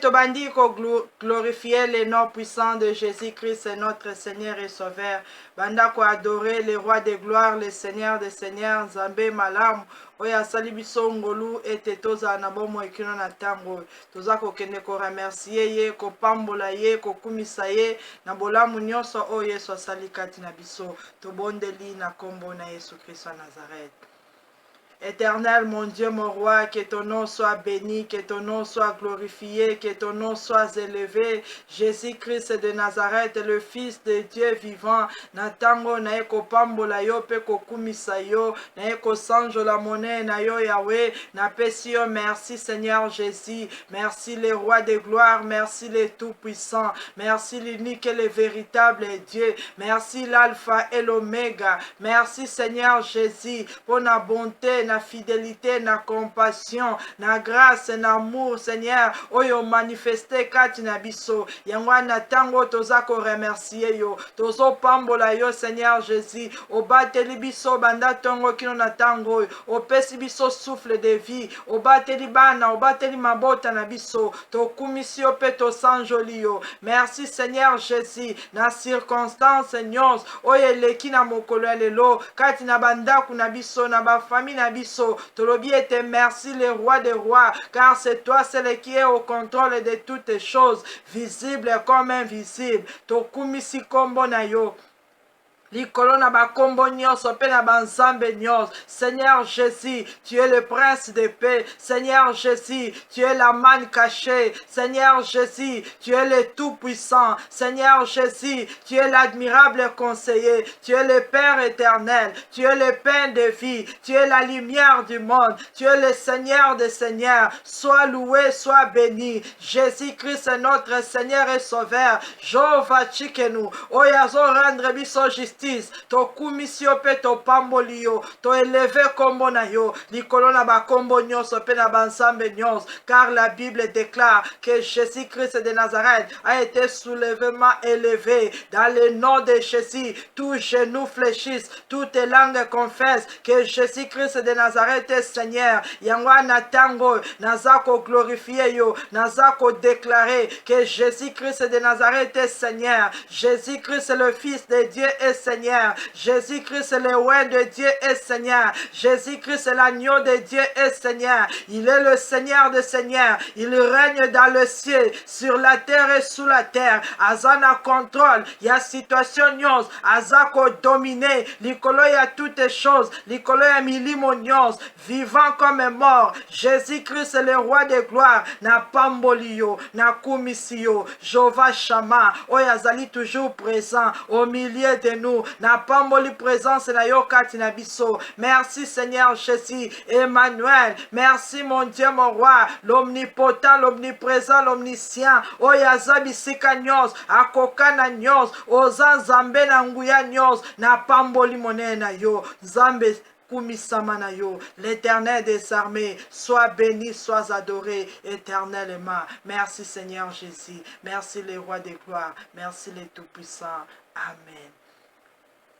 tobandi glorifier les noms puissants de Jésus-Christ, notre Seigneur et Sauveur. Banda ko adorer le roi de gloire, le Seigneur des seigneurs, Nzambe malamu. Oyo asali biso ngolu ete tozala na bomoi kino na ntango oyo toza kokende koremercie ye, kopambola ye, kokumisa ye na bolamu nyonso oyo Yesu asali kati na biso. Tobondeli na kombo na Yesu Kristo ya Nazareth. Éternel, mon Dieu, mon roi, que ton nom soit béni, que ton nom soit glorifié, que ton nom soit élevé. Jésus-Christ de Nazareth, le Fils de Dieu vivant. Natango na eko pambola yo pe kokumisa yo, na eko sanjo la monnaie na yo Yahweh. Na pesi yo merci Seigneur Jésus. Merci le roi de gloire, merci le tout-puissant. Merci l'unique et le véritable Dieu. Merci l'alpha et l'oméga. Merci Seigneur Jésus pour la bonté, na fidélité, na compassion, na grâce, na amour, Seigneur, oyo manifesté kati na biso. Yangwa na tango toza ko remercier yo, tozo pambola yo, Seigneur Jésus, obateli biso banda tongo kino na tango, opesi biso souffle de vie, obateli bana, obateli mabota na biso, to kumisio pe to sanjoli yo. Merci Seigneur Jésus, na circonstance nyos, oyo eleki na mokolo lelo, kati na bandaku na biso, na ba famille na biso, tolobi ete merci le roi des rois, car c'est toi celui qui est au contrôle de toutes les choses, visibles comme invisibles. Tokumisi kombo na yo. Likolo na bakombo nyonso pe na banzambe nyonso. Seigneur Jésus, tu es le prince de paix. Seigneur Jésus, tu es la manne cachée. Seigneur Jésus, tu es le tout-puissant. Seigneur Jésus, tu es l'admirable conseiller. Tu es le Père éternel. Tu es le pain de vie. Tu es la lumière du monde. Tu es le Seigneur des seigneurs. Sois loué, sois béni. Jésus-Christ est notre Seigneur et Sauveur. Jova chikenu. Oyazo rendre biso justice. To kumisio pe to pambolio, to élevé kombo na yo, likolo na ba kombo nyonso pe na bansambe nyonso, car la Bible déclare que Jésus-Christ de Nazareth a été soulèvement élevé. Dans le nom de Jésus, tous genoux fléchissent, toutes langues confessent que Jésus-Christ de Nazareth est Seigneur. Yangwa na tango, nazako glorifier yo, nazako déclarer que Jésus-Christ de Nazareth est Seigneur. Jésus-Christ le Fils de Dieu est Seigneur. Jésus-Christ, le roi de Dieu est Seigneur. Jésus-Christ, l'agneau de Dieu est Seigneur. Il est le Seigneur des seigneurs. Il règne dans le ciel, sur la terre et sous la terre. Azana contrôle. Il y a situation nyos. Azako dominé. Likolo y a toutes les choses. Likolo y a milimo nyos. Vivant comme mort. Jésus-Christ, le roi de gloire. Na pambolio. Na kumisio. Jova Shama. Oyazali toujours présent au milieu de nous. Na pamboli présence na yo kati na biso. Merci Seigneur Jésus, Emmanuel. Merci mon Dieu, mon roi, l'omnipotent, l'omniprésent, l'omniscient. Oyaza bisika nyos, akoka na nyos, oza nzambe na nguya nyos, na pamboli monene na yo. Nzambe kumisama na yo. L'Éternel des armées, sois béni, sois adoré éternellement. Merci Seigneur Jésus. Merci le roi des gloires. Merci le tout-puissant. Amen.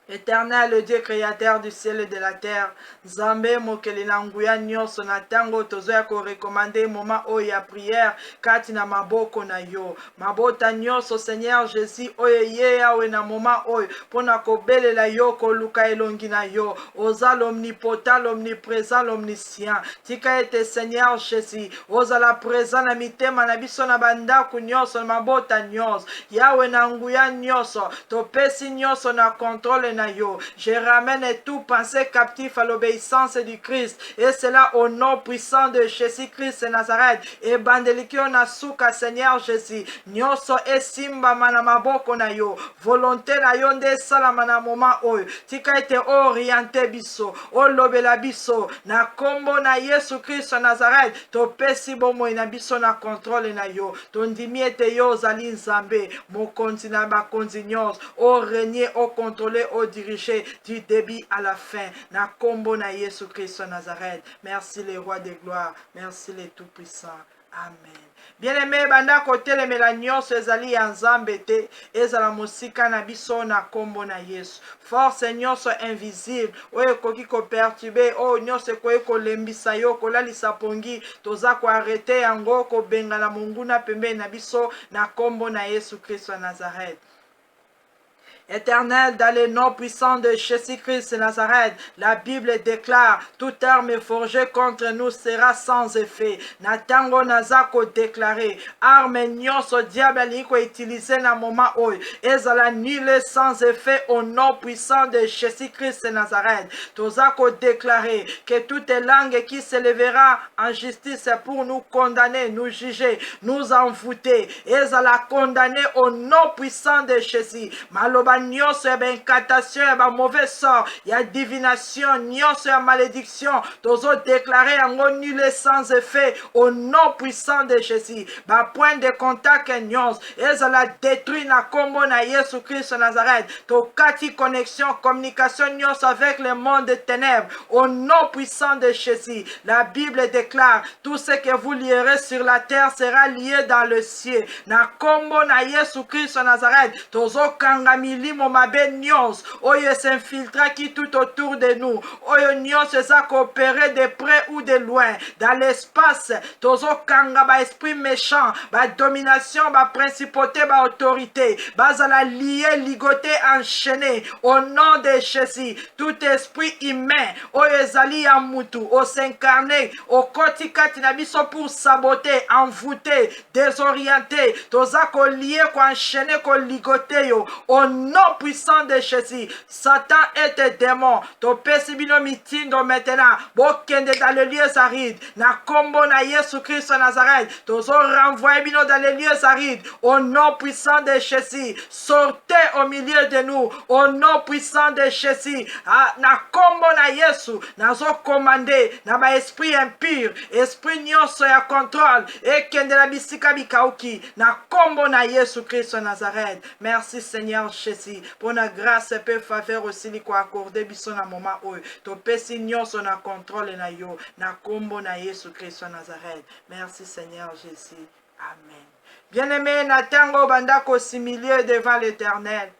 Éternel, le Dieu créateur du ciel et de la terre, Nzambe mokeli na nguya nyonso na tango tozoya ko recommander moment oyo ya prière kati na maboko na yo. Mabota nyonso Seigneur Jésus oyo ye yawe na moment oyo pona kobelela yo koluka elongi na yo. Oza l'omnipotent, l'omniprésent, l'omniscient. Tika ete Seigneur Jésus, oza la présent na mitema na biso na bandaku nyonso na mabota nyonso. Yawe na nguya nyonso, topesi nyonso na contrôle na yo. Je ramène tout pensée captif à l'obéissance du Christ. Et cela au nom puissant de Jésus-Christ de Nazareth. Et bandelikio na suka Seigneur Jésus. Nyonso esimba mana maboko na yo. Volonté na yo nde salama na moment oyo. Tika ete orienté biso. Olobela biso. Na kombo na Yesu Christ de Nazareth. Topesi bomo na biso na contrôle na yo. Tondimi ete yo zali nzambe. Mokonzi na bakonzi nyonso. O régner, o contrôler, o diriger du début à la fin. Na kombo na Yesu Christ de Nazareth. Merci les rois de gloire. Merci les tout-puissants. Amen. Bien-aimé, banda kotelemela nyonso ezali ya Nzambe te, ezala mosika na biso na kombo na Yesu. Force nyonso invisible oyo ekoki koperturbe, oyo nyonso ekoki kolembisa yo, kolalisa pongi, toza koarete yango, kobenga na monguna pembeni na biso na kombo na Yesu Kristo wa Nazareth. Éternel, dans le nom puissant de Jésus-Christ de Nazareth, la Bible déclare, toute arme forgée contre nous sera sans effet. Natango nazako déclaré, arme nyonso diable aliko utilisé na moment oyo, ezala nul sans effet au nom puissant de Jésus-Christ de Nazareth. Tozako déclaré que toute langue qui se lèvera en justice pour nous condamner, nous juger, nous envoûter, ezala condamné au nom puissant de Jésus. Maloba nyonso ya incantation ya mauvais sort ya divination nyonso ya malédiction tozo déclarer yango nul sans effet au nom puissant de Jésus. Ba point de contact nyonso ezala détruit na kombo na Yesu Christ Nazareth. To kati connexion communication nyonso avec le monde des ténèbres au nom puissant de Jésus. La Bible déclare, tout ce que vous lierez sur la terre sera lié dans le ciel. Na kombo na Yesu Christ Nazareth tozo kangami limo mabe nyonso oyo s'infiltra qui tout autour de nous, oyo nyonso eza coopérer de près ou de loin dans l'espace. Tozo kanga ba esprit méchant, ba domination, ba principauté, ba autorité, bazala lié, ligoté, enchaîné au nom de Jésus. Tout esprit humain oyo ezali ya mutu o s'incarner au koti kati na biso pour saboter, envoûter, désorienter, toza ko lié, ko enchaîner, ko ligoter yo au nom puissant de Jésus. Satan et tes démons, to pesibino mitindo maintenant, bokende dans le lieu aride, na kombo na Yesu Christ Nazareth, tozo renvoyer bino dans les lieux arides, au nom puissant de Jésus. Sortez au milieu de nous, au nom puissant de Jésus. Na kombo na Yesu, nazo commandé, na ba esprit impur, esprit nyonso ya contrôle, et kende na bisika bikauki, na kombo na Yesu Christ Nazareth. Merci Seigneur Jésus, pour la grâce et peu faveur aussi li ko accordé biso na moment oyo. To pesi nyonso na contrôle na yo, na kombo na Yesu Christ Nazareth. Merci Seigneur Jésus. Amen. Bien-aimé, natango bandako similier devant l'Éternel.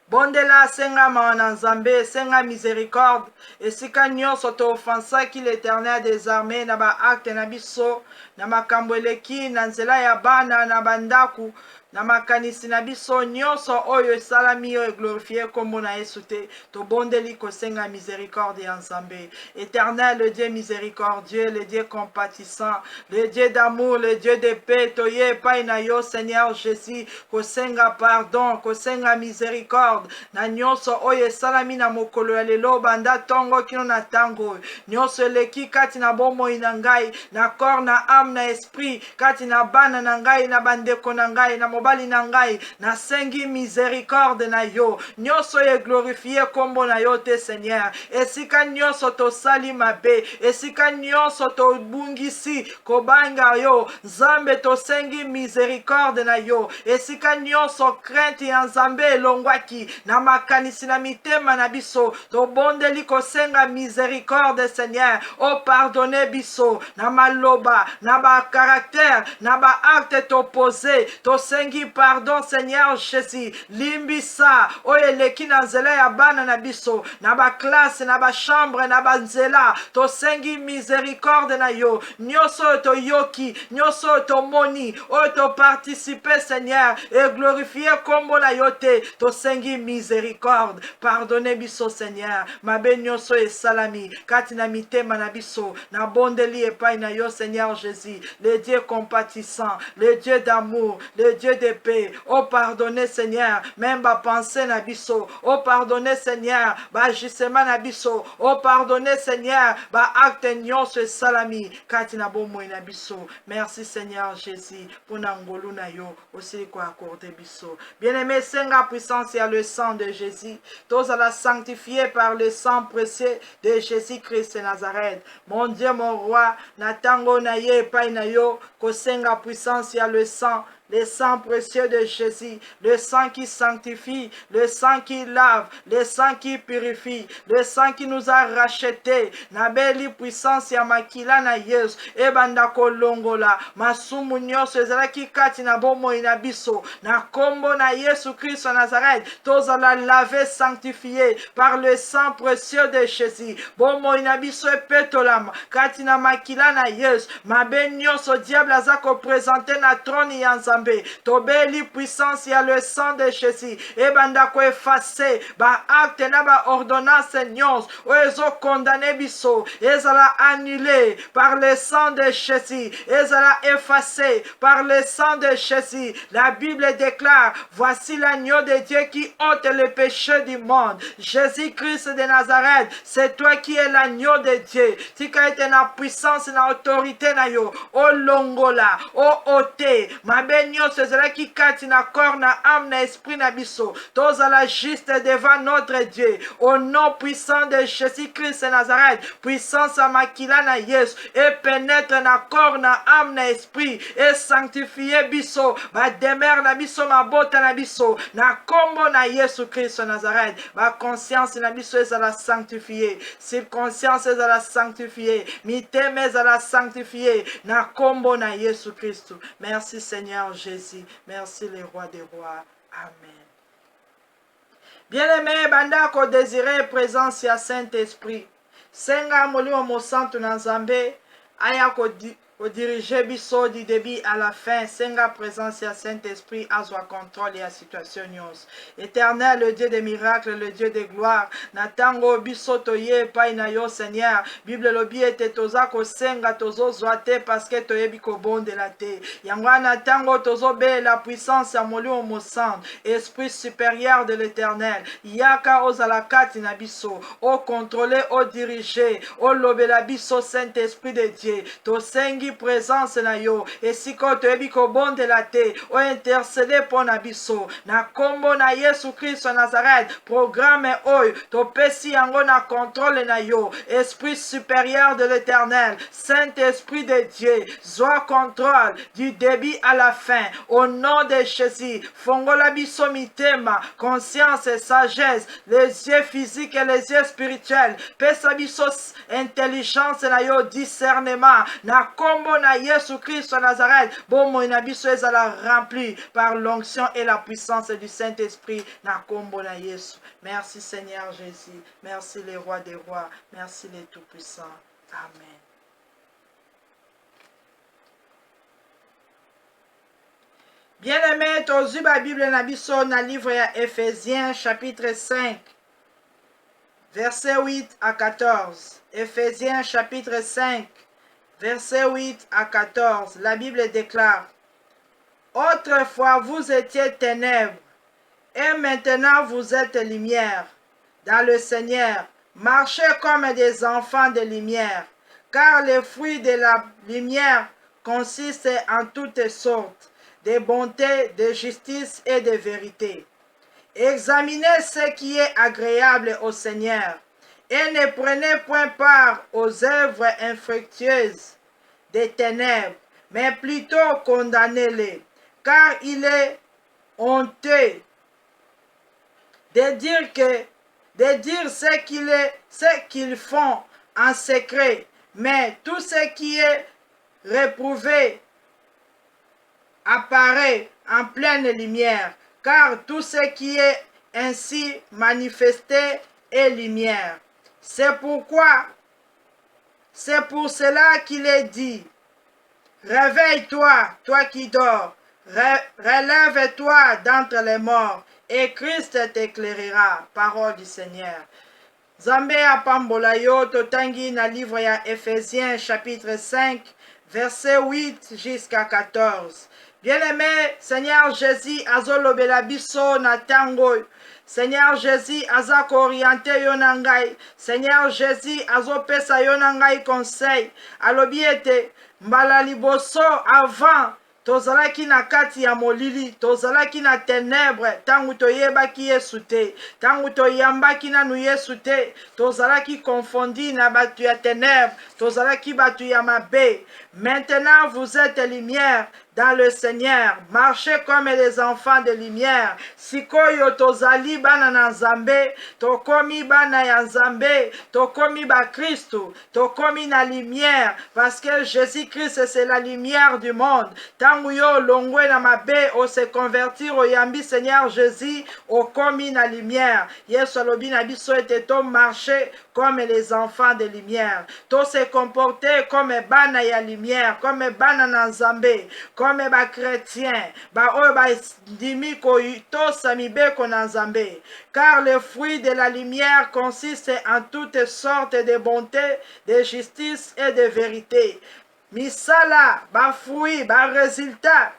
Bondela senga mawana Nzambe, senga miséricorde, et sika nyonso to offensaki l'Éternel des armées na ba acte na biso, na makambo eleki na nzela ya bana na bandaku, na makanisi na biso nyonso oyo esalami oyo glorifie kombo na Yesu te, to bondeli kosenga miséricorde ya Nzambe. Éternel, le Dieu miséricordieux, le Dieu compatissant, le Dieu d'amour, le Dieu de paix, toye epai na yo Seigneur Jésus, kosenga pardon, kosenga miséricorde na nyonso oyo esalami na mokolo ya lelo banda tongo kino na tango nyonso eleki kati na bomoi na ngai, na corps, na âme, na esprit, kati na bana na ngai, na bandeko na ngai, na mobali na ngai, na sengi miséricorde na yo nyonso ye glorifie kombo na yo te Seigneur. Esika nyonso tosali mabe, esika nyonso tobungisi kobanga yo Nzambe, tosengi miséricorde na yo. Esika nyonso crainte ya Nzambe elongwaki na makanisi na mitema na biso, tobondeli kosenga miséricorde Seigneur. O pardonne biso na maloba, na ba caractère, na ba acte t'opposé, tosengi pardon Seigneur Jésus. Limbisa o eleki na nzela ya bana na biso, na ba classe, na ba chambre, na ba nzela, tosengi miséricorde na yo. Nyonso to yoki, nyonso to moni, o to participer Seigneur, et glorifier kombo na yo te, tosengi miséricorde. Pardonnez biso Seigneur, mabe nyonso esalami kati na mitema na biso, na bondeli epai na yo Seigneur Jésus, le Dieu compatissant, le Dieu d'amour, le Dieu de paix. Oh pardonnez Seigneur, même ba pensée na biso, oh pardonnez Seigneur, ba agissement na biso, oh pardonnez Seigneur, ba acte nyonso esalami kati na bomoi na biso. Merci Seigneur Jésus, pour na ngolu na yo aussi ko accorder biso. Bien-aimé, senga puissance et le sang de Jésus, tous à la sanctifier par le sang précieux de Jésus-Christ de Nazareth. Mon Dieu, mon roi, natango na ye epai na yo, kosenga puissance et le sang le sang précieux de Jésus, le sang qui sanctifie, le sang qui lave, le sang qui purifie, le sang qui nous a rachetés. Nabeli puissance ya makila na Yesu, ebanda kolongola, masumu nyonso ezalaki kati na bomoi na biso, na kombo na Yesu Christ Nazareth, tozala lavé, sanctifié par le sang précieux de Jésus. Bomoi na biso epetolama, kati na makila na Yesu, mabe nyonso diable aza ko présenter na trône ya Nzambe, tobeli puissance ya le sang de Jésus, ebanda ko effacer ba acte na ba ordonnance nyonso, oezo condamné biso, ezala annulé par le sang de Jésus, ezala effacé par le sang de Jésus. La Bible déclare, voici l'agneau de Dieu qui ôte le péché du monde. Jésus-Christ de Nazareth, c'est toi qui es l'agneau de Dieu. Tika ete na puissance na autorité na yo, o longola, o ote, mabe nyonso ezalaki kati na corps na âme na esprit na biso, tozala juste devant notre Dieu, au nom puissant de Jésus-Christ de Nazareth, puissance à makila na Yesu, et pénètre na corps na âme na esprit, et sanctifier biso, ba demeure na biso, ma bota na biso, na kombo na Yesu Christ de Nazareth, ba conscience na biso ezala sanctifié, subconscience ezala sanctifié, miteme ezala sanctifié, na kombo na Yesu Christ. Merci Seigneur Jésus, merci le roi des rois. Amen. Bien-aimé, banda ko désiré présence ya Saint-Esprit. Senga molimo mosantu na Nzambe, aya ko diriger biso du début à la fin. Senga présence ya Saint-Esprit azwa contrôle ya situation nyonso. Éternel, le Dieu des miracles, le Dieu des gloires, na tango biso toye pai na yo Seigneur. Bible lobi ete toza ko senga tozo zwa te parce que toyebi ko bondela te. Yango na tango tozo be la puissance ya molimo mosantu, esprit supérieur de l'Éternel. Yaka ozala kati na biso, o contrôler, o diriger, o lobela biso Saint-Esprit de Dieu. To sengi présence na yo, esiko toyebi ko bondela te, o intercéder pour na biso, na kombo na Yesu Christ Nazareth. Programme oyo topesi yango na contrôle na yo, esprit supérieur de l'Éternel, Saint-Esprit de Dieu, zwa contrôle du début à la fin, au nom de Jésus. Fongola biso mitema, conscience et sagesse, les yeux physiques et les yeux spirituels, pesa biso intelligence na yo, discernement, na kombo na Yesu Christ Nazareth. Bomo na biso ezala rempli par l'onction et la puissance du Saint-Esprit, na kombo na Yesu. Merci Seigneur Jésus, merci les rois des rois, merci les tout-puissants. Amen. Bien-aimé, tozu ba Bible na biso na livre ya Éphésiens chapitre 5, verset 8 à 14. Éphésiens chapitre 5, verset 8 à 14. La Bible déclare, autrefois vous étiez ténèbres, et maintenant vous êtes lumière dans le Seigneur. Marchez comme des enfants de lumière, car les fruits de la lumière consistent en toutes sortes de bonté, de justice et de vérité. Examinez ce qui est agréable au Seigneur et ne prenez point part aux œuvres infructueuses des ténèbres, mais plutôt condamnez-les, car il est honteux de dire ce qu'ils font en secret, mais tout ce qui est réprouvé apparaît en pleine lumière, car tout ce qui est ainsi manifesté est lumière. C'est pour cela qu'il est dit, réveille-toi, toi qui dors, relève-toi d'entre les morts, et Christ t'éclairera. Parole du Seigneur. Nzambe apambola yo totangi na livre ya Éphésiens chapitre 5, verset 8 jusqu'à 14. Bien-aimé, Seigneur Jésus azolobela biso na tango. Seigneur Jésus azako orienté yo na ngai. Seigneur Jésus azopesa yo na ngai conseil. Alobi ete mbala liboso avant tozalaki na kati ya molili, tozalaki na ténèbre, tangu toyebaki Yesu te, tangu toyambaki nanu Yesu te, tozalaki confondi na batu ya ténèbre, tozalaki batu ya mabe. Maintenant vous êtes lumière dans le Seigneur. Marchez comme les enfants de lumière. Sikoyo tozali bana na Nzambe, tokomi bana ya Nzambe, tokomi ba Kristo, tokomi na lumière, parce que Jésus-Christ c'est la lumière du monde. Tangu yo longwe na mabe o se convertir o yambi Seigneur Jésus o komi na lumière. Yesu alobi na biso ete to marcher comme les enfants de lumière, to se comporter comme bana ya lumière, comme bana na Nzambe, comme ba chrétien, ba oyo ba ndimi ko to samibe ko na Nzambe. Car le fruit de la lumière consiste en toutes sortes de bonté, de justice et de vérité. Misala, ba fruit, ba résultat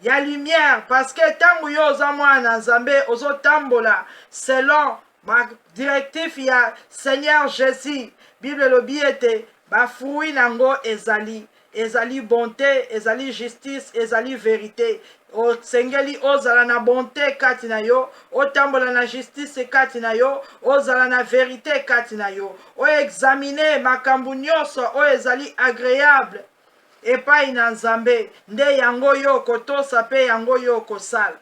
ya lumière, parce que tangu yo oza mwana Nzambe ozo tambola selon ma directif ya Seigneur Jésus. Bible lobi ete ba fruit nango ezali bonté, ezali justice, ezali vérité. Osengeli ozala na bonté kati na yo, otambola na justice kati na yo, ozala na vérité kati na yo, o examiner makambo nyonso o ezali agréable epai na Nzambe, nde yango yo kotosa pe yango yo kosala.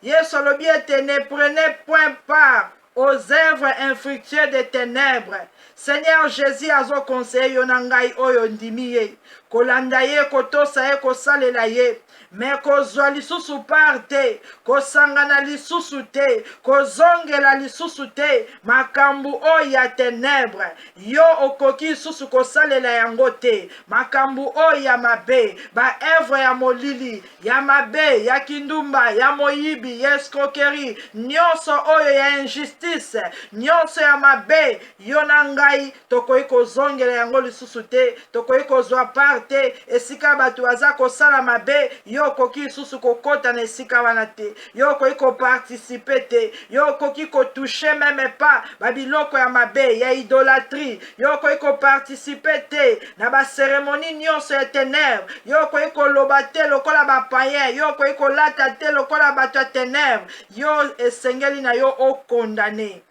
Yesu alobi ete ne prenez point part aux œuvres infructueuses des ténèbres. Seigneur Jésus azo conseiller yo na ngai oyo ndimi ye, kolanda ye, kotosa ye, kosalela ye, me kozwa lisusu part te, kosangana lisusu te, kozongela lisusu te makambu oyo ya ténèbre. Yo okoki lisusu kosalela yango te, makambu oyo ya mabe, ba œuvre ya molili, ya mabe, ya kindumba, ya moyibi, ya escroquerie, nyonso oyo ya injustice, nyonso ya mabe, yo na ngai tokoki kozongela yango lisusu te, tokoki kozwa part te. Esika bato aza kosala mabe, yo okoki lisusu kokota na esika wana te, yo okoki koparticipe te, yo okoki kotouche meme pa babiloko ya mabe, ya idolatrie, yo okoki koparticipe te na baseremoni nyonso ya ténèbre, yo okoki koloba te lokola bapayen, yo okoki kolata te lokola bato ya ténèbre. Yo esengeli na yo okondane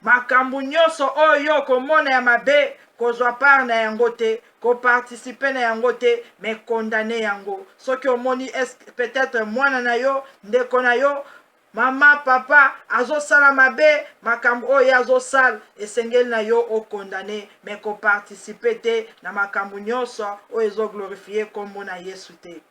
makambo nyonso oyo yo komona ya mabe, kozwa part na yango te, koparticipe na yango te, me condamner yango. Soki omoni peut-être mwana na yo, ndeko na yo, mama, papa, azosala mabe, makambo oyo azosala, esengeli na yo okondane, me koparticipe te na makambo nyonso oyo ezoglorifie kombo na Yesu te.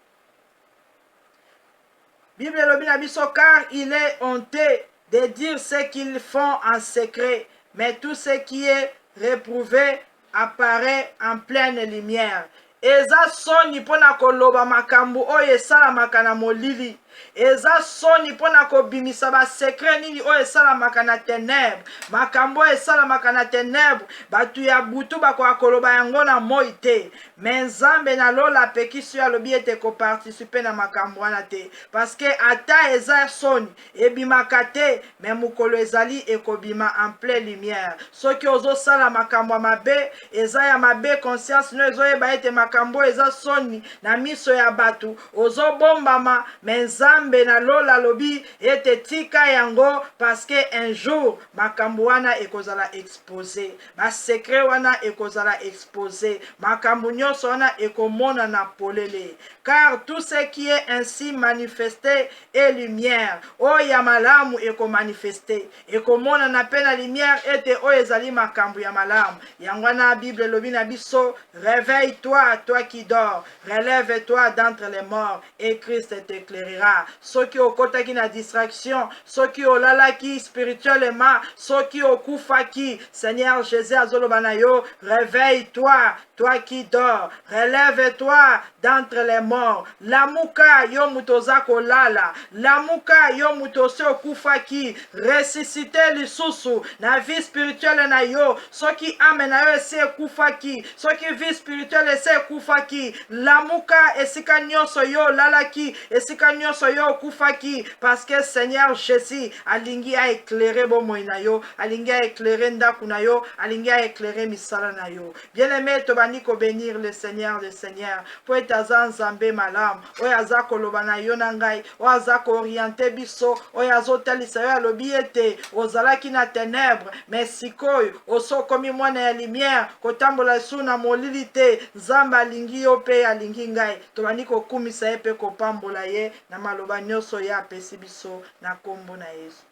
Bible elobi na biso, car il est honteux de dire ce qu'ils font en secret, mais tout ce qui est réprouvé apparaît en pleine lumière. Eza soni pona koloba makambo oyo esalamaka na molili. Eza soni pona kobimisa ba secret nini oyo esalamaka na ténèbre. Makambo oyo esalamaka na ténèbre, batu ya butu bakoka koloba yango na moi te. Me Nzambe na lola apekisi yo alobi ete koparticipe na makambo wana te. Parce que ata eza soni ebimaka te, me mokolo ezali ekobima en pleine lumière. Soki ozosala makambo ya mabe, eza ya mabe, conscience no ezoyeba ete makambo eza soni na miso ya batu, ozobombama, me Nzambe na lola lobi ete tika yango, parce que un jour makambo wana ekozala exposé, ba secret wana ekozala exposé, makambo nyonso wana ekomona na polele. Car tout ce qui est ainsi manifesté est lumière. Oya malamu eko manifesté, ekomona na pe na lumière ete oyo ezali makambo ya malamu. Yango na Bible lobi na biso, réveille-toi, toi qui dors, relève-toi d'entre les morts et Christ t'éclairera. Soki okotaki na distraction, soki olalaki spirituellement, soki okufaki, Seigneur Jésus azoloba na yo, réveille-toi, toi qui dors, relève-toi d'entre les morts. Lamuka yo mutoza kolala, lamuka yo mutose okufaki, ressuscite lisusu na vie spirituelle na yo. Soki ame na yo ese kufaki, soki vie spirituelle ese kufaki, lamuka esika nyonso yo lalaki, esika nyonso nyonso yo okufaki parce que Seigneur Jésus alingi a éclairer bomoi na yo, alingi a éclairer ndaku na yo, alingi a éclairer misala na yo. Bien-aimé, tobandi ko bénir le Seigneur des Seigneurs po ete aza nzambe malamu oyo aza koloba na yo na ngai, oyo aza kooriente biso, oyo azotalisa yo alobi ete ozalaki na ténèbre mais sikoyo oso okomi mwana ya lumière kotambola su na molili te. Nzambe alingi yo mpe alingi ngai, tobandi kokumisa ye mpe kopambola ye na maloba nyonso ye apesi biso na kombo na Yesu.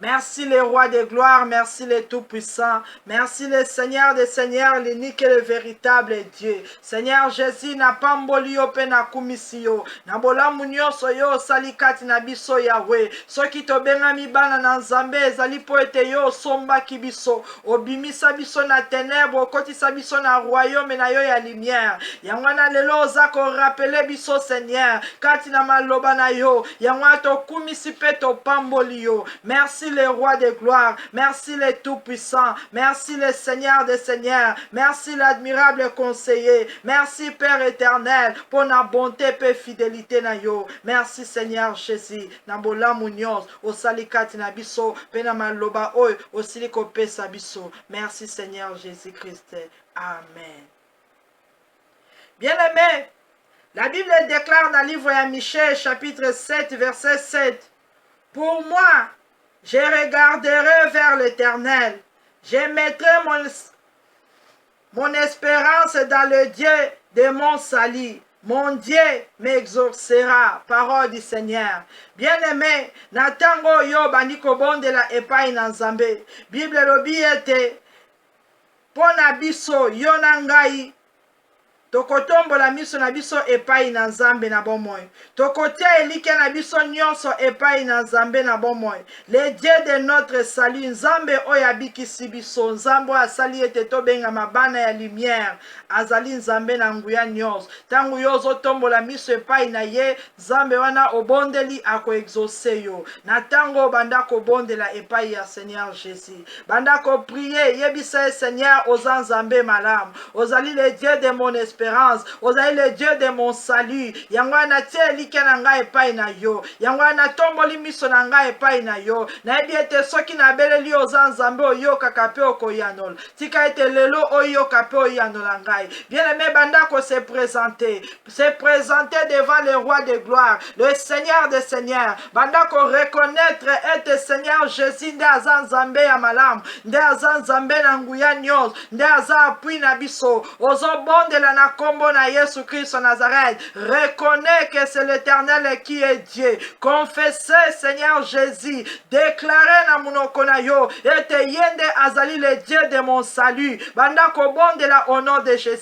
Merci le roi de gloire, merci le tout-puissant, merci le Seigneur des seigneurs, l'unique et le véritable Dieu. Seigneur Jésus, na pamboli yo pe na kumisi yo, na bolamu nyonso yo salikati na biso Yahweh. Soki tobengami bana na Nzambe ezali po ete yo osombaki biso, obimisa biso na ténèbre, okotisa biso na royaume na yo ya lumière. Yango na lelo oza korapele biso Seigneur, kati na maloba na yo, yango tokumisi pe topamboli yo. Merci le roi de gloire, merci le tout-puissant, merci le Seigneur des seigneurs, merci l'admirable conseiller, merci Père éternel pour na bonté et fidélité na yo. Merci Seigneur Jésus, na bolamu nyonso osalikati na biso pe na maloba oyo osili kopesa biso. Merci Seigneur Jésus-Christ. Amen. Bien-aimé, la Bible déclare dans le livre de Michée, chapitre 7, verset 7. Pour moi, je regarderai vers l'Éternel. Je mettrai mon espérance dans le Dieu de mon salut. Mon Dieu m'exaucera. Parole du Seigneur. Bien-aimé, natango yo bandiko bondela epai na Nzambe. Bible lobi ete pona biso yo na ngai tokotombola miso na biso epai na Nzambe na bomoi. Tokotia elike na biso nyonso epai na Nzambe na bomoi. Le Dieu de notre salut, Nzambe oyo abikisi biso, Nzambe oyo asali ete tobenga mabana ya lumière, azali Nzambe na nguya nyonso. Tangu yo ozotombola miso epai na ye, Nzambe wana obondeli akoexauce yo. Na tango banda kobondela epai ya Seigneur Jésus. Banda ko prier, yebisa Seigneur oza Nzambe malamu. Ozali le Dieu de mon espérance. Ozali le Dieu de mon salut. Yango na tie like na ngai epai na yo. Yango na tomboli miso na ngai epai na yo. Na ebi ete soki na beleli oza Nzambe oyo kakape okoyanol. Tika ete lelo oyo kape oyanola ngai. Bien-aimé banda ko se présenter devant le roi de gloire, le Seigneur des seigneurs. Banda ko reconnaître ete Seigneur Jésus nde aza Nzambe ya malamu, nde aza Nzambe na nguya nyonso, nde aza apui na biso. Ozobondela na kombo na Yesu Christ Nazareth. Reconnais que c'est l'Éternel qui est Dieu. Confessez Seigneur Jésus. Déclarez na munoko na yo ete yende azali le Dieu de mon salut. Banda kobondela au nom de Jésus.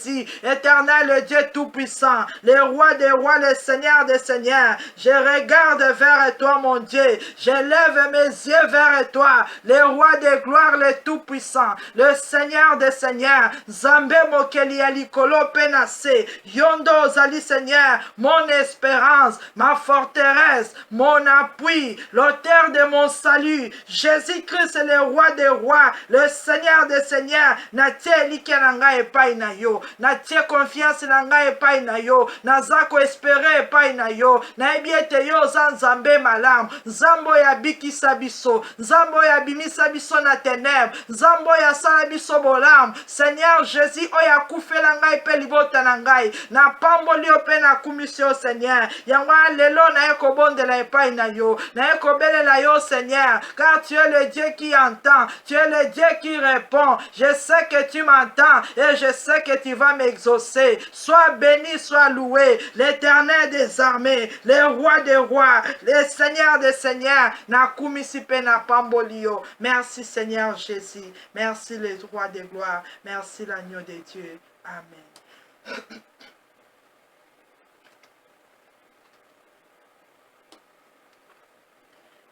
Éternel, le Dieu tout-puissant, le roi des rois, le Seigneur des seigneurs. Je regarde vers toi mon Dieu. Je lève mes yeux vers toi, le roi des gloires, le tout-puissant, le Seigneur des seigneurs. Zambe mokeli alikolo penase. Yondo zali Seigneur, mon espérance, ma forteresse, mon appui, l'auteur de mon salut. Jésus-Christ est le roi des rois, le Seigneur des seigneurs. Natie like na ngai epai na yo. Natie confiance na ngai epai na yo. Nazako espérer epai na yo. Na ebi ete yo za Nzambe malamu. Nzambo ya bikisa biso. Nzambo ya bimisa biso na ténèbre. Nzambo ya sala biso bolamu. Seigneur Jésus oya kufela ngai pe libota na ngai. Na pamboli yo pe na kumisi yo Seigneur. Yango lelo na eko bondela epai na yo. Na eko belela yo Seigneur. Car tu es le Dieu qui entend. Tu es le Dieu qui répond. Je sais que tu m'entends et je sais que tu vas m'exaucer. Sois béni, sois loué, l'Éternel des armées, le roi des rois, le Seigneur des seigneurs. Na kumisi pe na pambolio. Merci Seigneur Jésus. Merci le roi des gloires. Merci l'agneau de Dieu. Amen.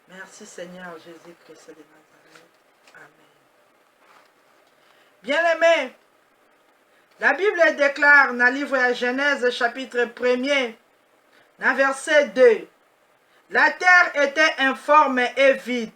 Merci Seigneur Jésus-Christ de Nazareth. Amen. Bien-aimés, la Bible déclare dans le livre de Genèse chapitre 1er, dans verset 2, la terre était informe et vide.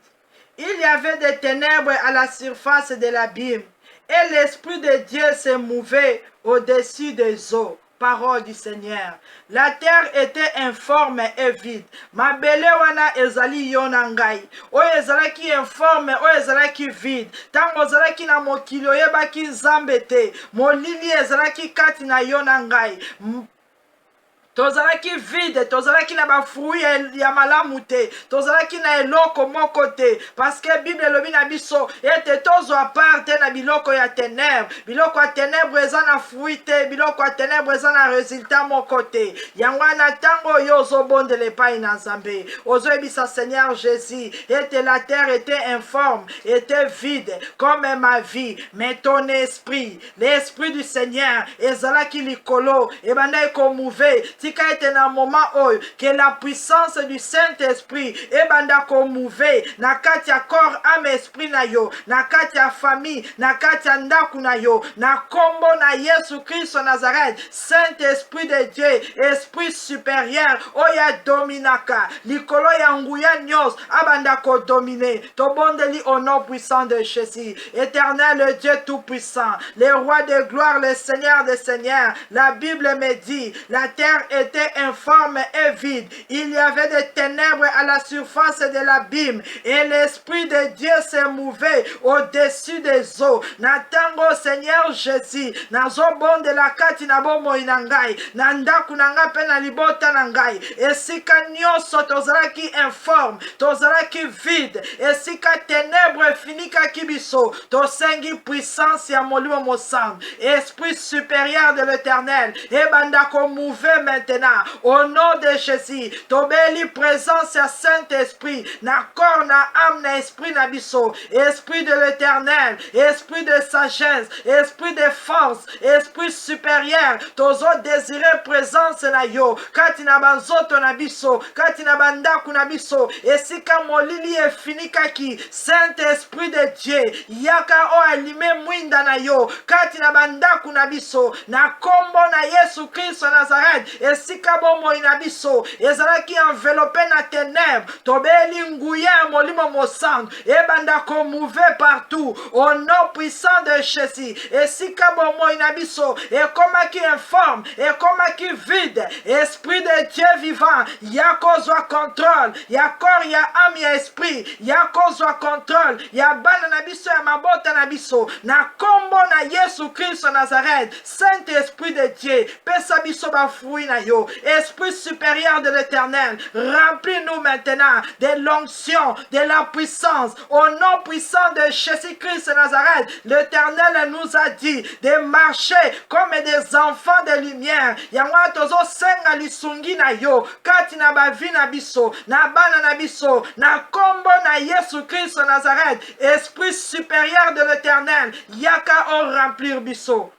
Il y avait des ténèbres à la surface de l'abîme et l'Esprit de Dieu se mouvait au-dessus des eaux. parole du Seigneur. La terre était informe et vide. Mabele wana ezali yonangai. O ezalaki informe, o ezalaki vide. Tango ezalaki na mokili oyebaki nzambe te. Molili ezalaki kati na yonangai. Tozalaki vide, tozalaki na bafruit ya malamu te, tozalaki na eloko moko te, parce que Bible elobi na biso ete tozwa part te na biloko ya ténèbre. Biloko ya ténèbre eza na fruit te, biloko ya ténèbre eza na résultat moko te. Yango wana tango yo ozobondela epai na Nzambe, ozoyebisa Seigneur Jésus ete la terre était informe, était vide comme ma vie, mais ton esprit, l'esprit du Seigneur ezalaki likolo ebanda ekomouve. Tika ete na moment oyo que la puissance du Saint-Esprit ebanda komouve na kati ya corps âme esprit na yo, na kati ya famille, na kati ya ndaku na yo, na kombo na Yesu Christ Nazareth. Saint-Esprit de Dieu, esprit supérieur oya dominaka likolo ya nguya nyos abanda ko dominer. Tobondeli au nom puissant de Jésus. Éternel le Dieu tout-puissant, le roi de gloire, le Seigneur des seigneurs. La Bible me dit, la terre était informe et vide. Il y avait des ténèbres à la surface de l'abîme et l'Esprit de Dieu s'est mouvé au-dessus des eaux. Natango Seigneur Jésus, nazobon de la kati na bomo inangai, nandaku nanga pe na libota nangai. Esika nyonso tozalaki informe, tozalaki vide. Esika ténèbres finika kibiso, tosengi puissance ya molimo mosam. Esprit supérieur de l'Éternel, ebanda ko mouve maintenant au nom de Jésus. Tobeli présence ya Saint-Esprit na corps na âme na esprit na biso. Esprit de l'Éternel, esprit de sagesse, esprit de force, esprit supérieur. Tozo désirer présence na yo kati na banzoto na biso, kati na bandaku na biso. Esika molili efinikaki, Saint-Esprit de Dieu yaka o alime mwinda na yo kati na bandaku na biso na kombo na Yesu Christ Nazareth. Esika bomo ina biso ezalaki enveloppé na ténèbres, tobeli nguya molimo mosantu ebanda ko mouver partout au nom puissant de Jésus. Esika bomo ina biso ekomaki informe, ekomaki vide. Esprit de Dieu vivant yakozwa contrôle ya corps ya âme ya esprit, yakozwa contrôle ya bana na biso ya mabota na biso na kombo na Yesu Christ Nazareth. Saint-Esprit de Dieu, pesa biso ba fruit na yo. Esprit supérieur de l'Éternel, remplis-nous maintenant de l'onction, de la puissance au nom puissant de Jésus-Christ Nazareth. L'Éternel nous a dit de marcher comme des enfants de lumière. Yangwa tozo senga lisungi na yo kati na bavi na biso na bana na biso na kombo na Yesu Christ Nazareth. Esprit supérieur de l'Éternel, yaka o remplir biso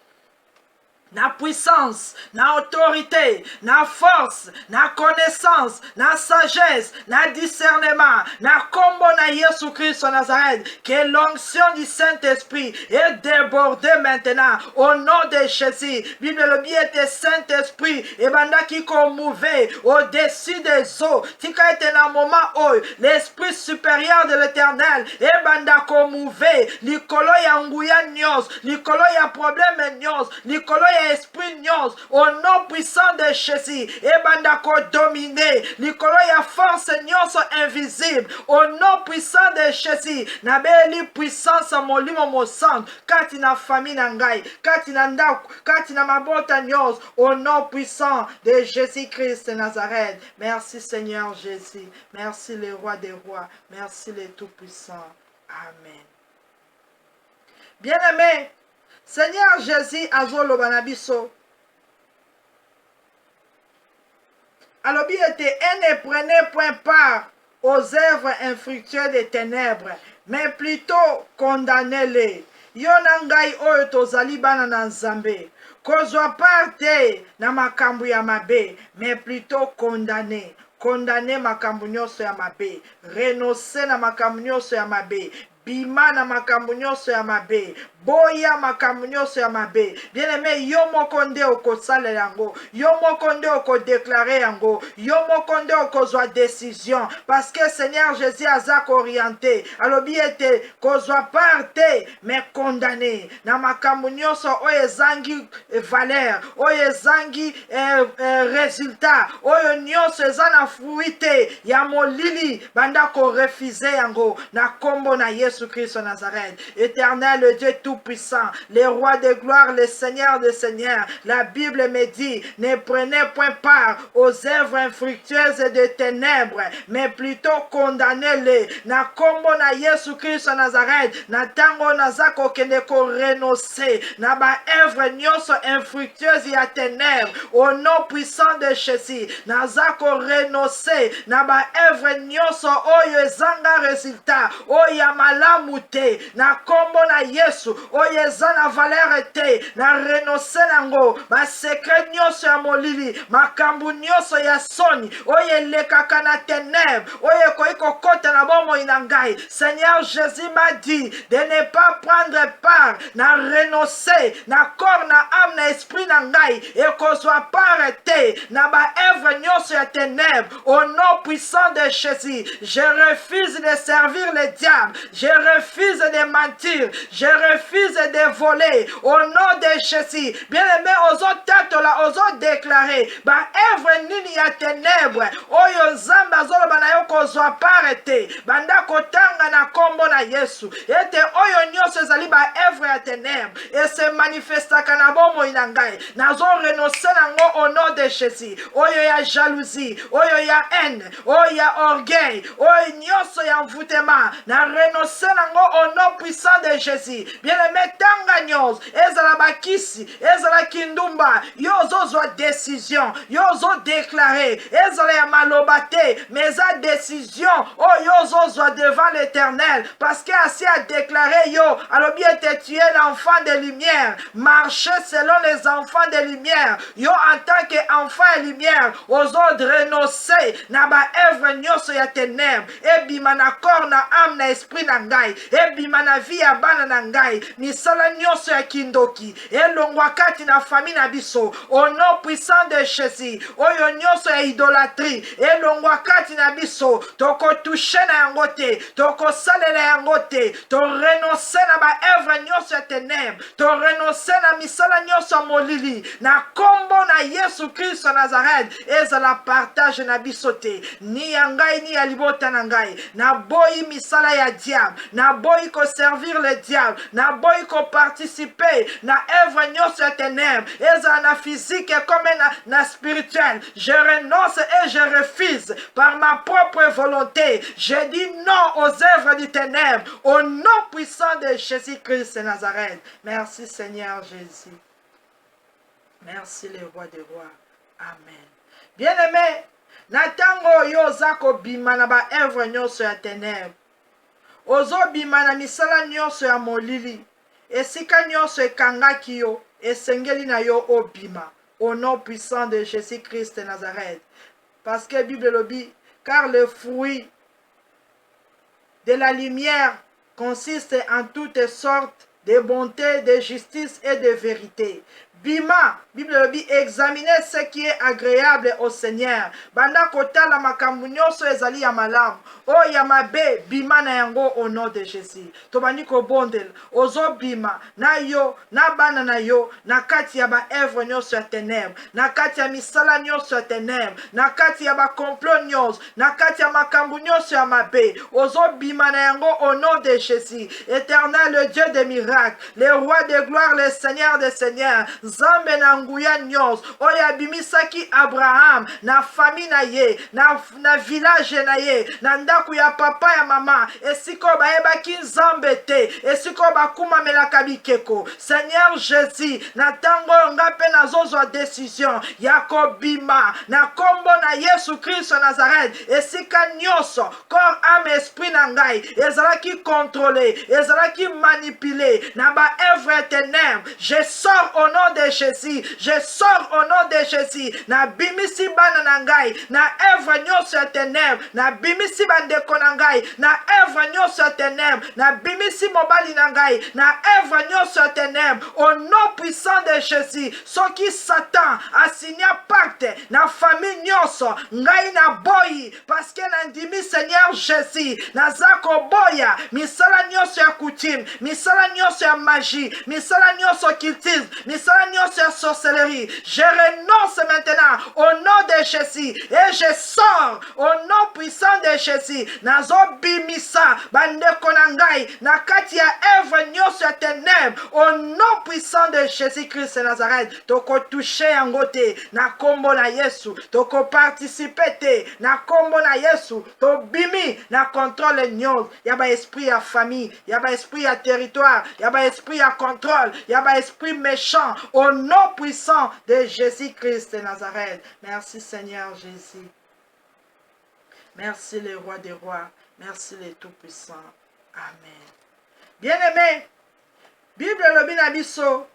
na puissance, na autorité, na force, na connaissance, na sagesse, na discernement, na combo na Yesu Christ Nazareth. Que l'onction du Saint-Esprit est débordée maintenant au nom de Jésus. Bible le biais de Saint-Esprit et banda qui commouvait au-dessus des eaux. Tika était dans un moment où l'Esprit supérieur de l'Éternel et banda commouvait. Likolo ya nguya nyos, likolo ya problème nyos, likolo ya esprit nyos au nom puissant de Jésus ebanda ko dominer likolo ya force nyos invisible au nom puissant de Jésus na beli puissance molimo mosantu kati na famille na ngai kati na ndaku kati na mabota nyos au nom puissant de Jésus-Christ Nazareth. Merci Seigneur Jésus, merci le roi des rois, merci le tout-puissant. Amen. Bien-aimé, Seigneur Jésus azoloba na biso. Alobi ete ne prenez point part aux œuvres infructueuses des ténèbres, mais plutôt condamnez-les. Yo na ngai oyo tozali bana na Nzambe. Kozwa part te na makambo ya mabe, mais plutôt condamner. Condamner makambo nyonso ya mabe. Renoncer na makambo nyonso ya mabe. bima na makambo nyonso ya mabe, boya makambo nyonso ya mabe. Bien-aimé, yo moko nde okosalela yango, yo moko nde okodeklare yango, yo moko nde okozwa décision, parce que Seigneur Jésus aza orienté alobi ete kozwa part te mais condamné na makambo nyonso oyo ezangi valeur, oyo ezangi résultat, oyo nyonso eza na fruit te ya molili, banda ko refuser yango na kombo na Yesu Christ Nazareth. Éternel, le Dieu tout-puissant, le roi de gloire, le Seigneur des seigneurs, la Bible me dit, ne prenez point part aux œuvres infructueuses de ténèbres, mais plutôt condamnez-les. Na kombo na Yesu Christ Nazareth, na tango nazako kende ko renoncer na ba œuvre nyonso infructueuse ya ténèbres, au nom puissant de Jésus, nazako renoncer na ba œuvre nyonso oyo ezanga résultat, oyo malamu te, na kombo na Yesu, oyo eza na valeur te, na renoncer nango, ba secret nyonso ya molili, makambu nyonso ya soni, oyo elekaka na ténèbres, oyo koiko kota na bomo inangai. Seigneur Jésus m'a dit de ne pas prendre part, na renoncer, na corps, na âme, na esprit nangai, et qu'on soit pas arrêté, na ba œuvre nyonso ya ténèbres, au nom puissant de Jésus. Je refuse de servir le diable, je refuse de mentir, je refuse de voler, au nom de Jésus. Bien-aimé, ozo tatola, ozo déclarer, ba œuvre nini ya ténèbres, oyo zamba zolo bana yo kozwa parete, banda kotanga na kombo na Yesu, ete oyo nyonso ezali ba œuvre ya ténèbres, et se manifestaka na bomo inangai, nazo renoncer nango au nom de Jésus, oyo ya jalousie, oyo ya haine, oyo ya orgueil, oyo nyonso ya envoûtement, na renoncer nango au nom puissant de Jésus. Bien-aimé, tanga nyonso, ezala bakisi, ezala kindumba, yo zozwa décision, yo zo déclarer, ezala ya malobate, mais a décision, oh yo zozwa devant l'Éternel, parce que ainsi a déclaré yo, alors bien tu es l'enfant de lumière, marcher selon les enfants de lumière, yo en tant qu'enfant de lumière, aux autres renoncer, na ba œuvre nyonso ya ténèbres, et bima na corps, na âme, na esprit na ngai, et bima na vie ya bana na ngai, misala nyonso ya kindoki, et longwakati na famille na biso, au nom puissant de Jésus, oyo nyonso ya idolâtrie, et longwakati na biso, toko touche na yango te, toko salela yango te, to renoncer na ba œuvre nyonso ya ténèbres, to renoncer na misala nyonso molili, na kombo na Yesu Christ Nazareth, ezala partage na biso te, ni ya ngai ni ya libota na ngai, na boyi misala ya diable, na boyi ko servir le diable, na boyi ko participer na œuvre nyonso ya ténèbres, ezala na physique comme na spirituel, je renonce et je refuse par ma propre volonté, je dis non aux œuvres du ténèbre, au nom puissant de Jésus-Christ Nazareth. Merci Seigneur Jésus. Merci le roi des rois. Amen. Bien-aimé, natango yo zako bima na ba œuvre nyonso ya ténèbre, ozo bima na misala nyonso ya molili, esika nyonso ekangaki yo, esengeli na yo obima, au nom puissant de Jésus-Christ Nazareth. Parce que la Bible le dit, car le fruit de la lumière consiste en toutes sortes de bonté, de justice et de vérité. Bima, Bible le dit, examinez ce qui est agréable au Seigneur. Banda kota la makambu nyonso ezali ya malamu. O ya mabe, bima na yango au nom de Jésus. Tobani ko bondel, ozo bima, na yo, na bana na yo, na kati ya ba œuvre nyonso ya ténèbres, na kati ya misala nyonso ya ténèbres, na kati ya ba complot nyonso, na kati ya makambu nyonso ya mabe, ozo bima na yango au nom de Jésus. Éternel, le Dieu des miracles, le roi de gloire, le Seigneur des seigneurs, Zambe na nguya nyos, oya bimisaki Abraham, na famille na ye, na village na ye, na ndaku ya papa ya mama, esiko baebaki Nzambe te, esiko bakuma melaka bikeko. Seigneur Jésus, na tango ngape na zozwa décision, yako bima, na kombo na Yesu Christ Nazareth, esika nyoso, corps, âme, esprit na ngai, ezalaki contrôlé, ezalaki manipulé, na ba œuvre ténèbres, je sors au nom de Jésus. Je sors au nom de Jésus. Na bimisi bana nangai. Na œuvre nyonso ya ténèbres. Na bimisi bandeko nangai. Na œuvre nyonso ya ténèbres. Na bimisi mobali nangai. Na œuvre nyonso ya ténèbres. Au nom puissant de Jésus. Soki Satan a signé pacte na famille nyonso. Ngai na boyi. Parce que na ndimi Seigneur Jésus. Nazako boya. Misala nyonso ya coutume. Misala nyonso ya magie. Misala nyonso cultisme. Misala nyonso ya sorcellerie. Je renonce maintenant au nom de Jésus. Et je sors au nom puissant de Jésus. Nazo bimisa. Bandeko nangai. Na kati ya œuvre nyonso ya ténèbres. Au nom puissant de Jésus-Christ de Nazareth. Toko toucher yango te. Na kombo na Yesu. Toko participer te. Na kombo na Yesu. To bimi. Na contrôle nyonso. Yaba esprit ya famille. Yaba esprit ya territoire. Yaba esprit ya contrôle. Yaba esprit méchant. Au nom puissant de Jésus-Christ de Nazareth. Merci Seigneur Jésus. Merci le roi des rois. Merci le tout-puissant. Amen. Bien-aimé, Bible le biso.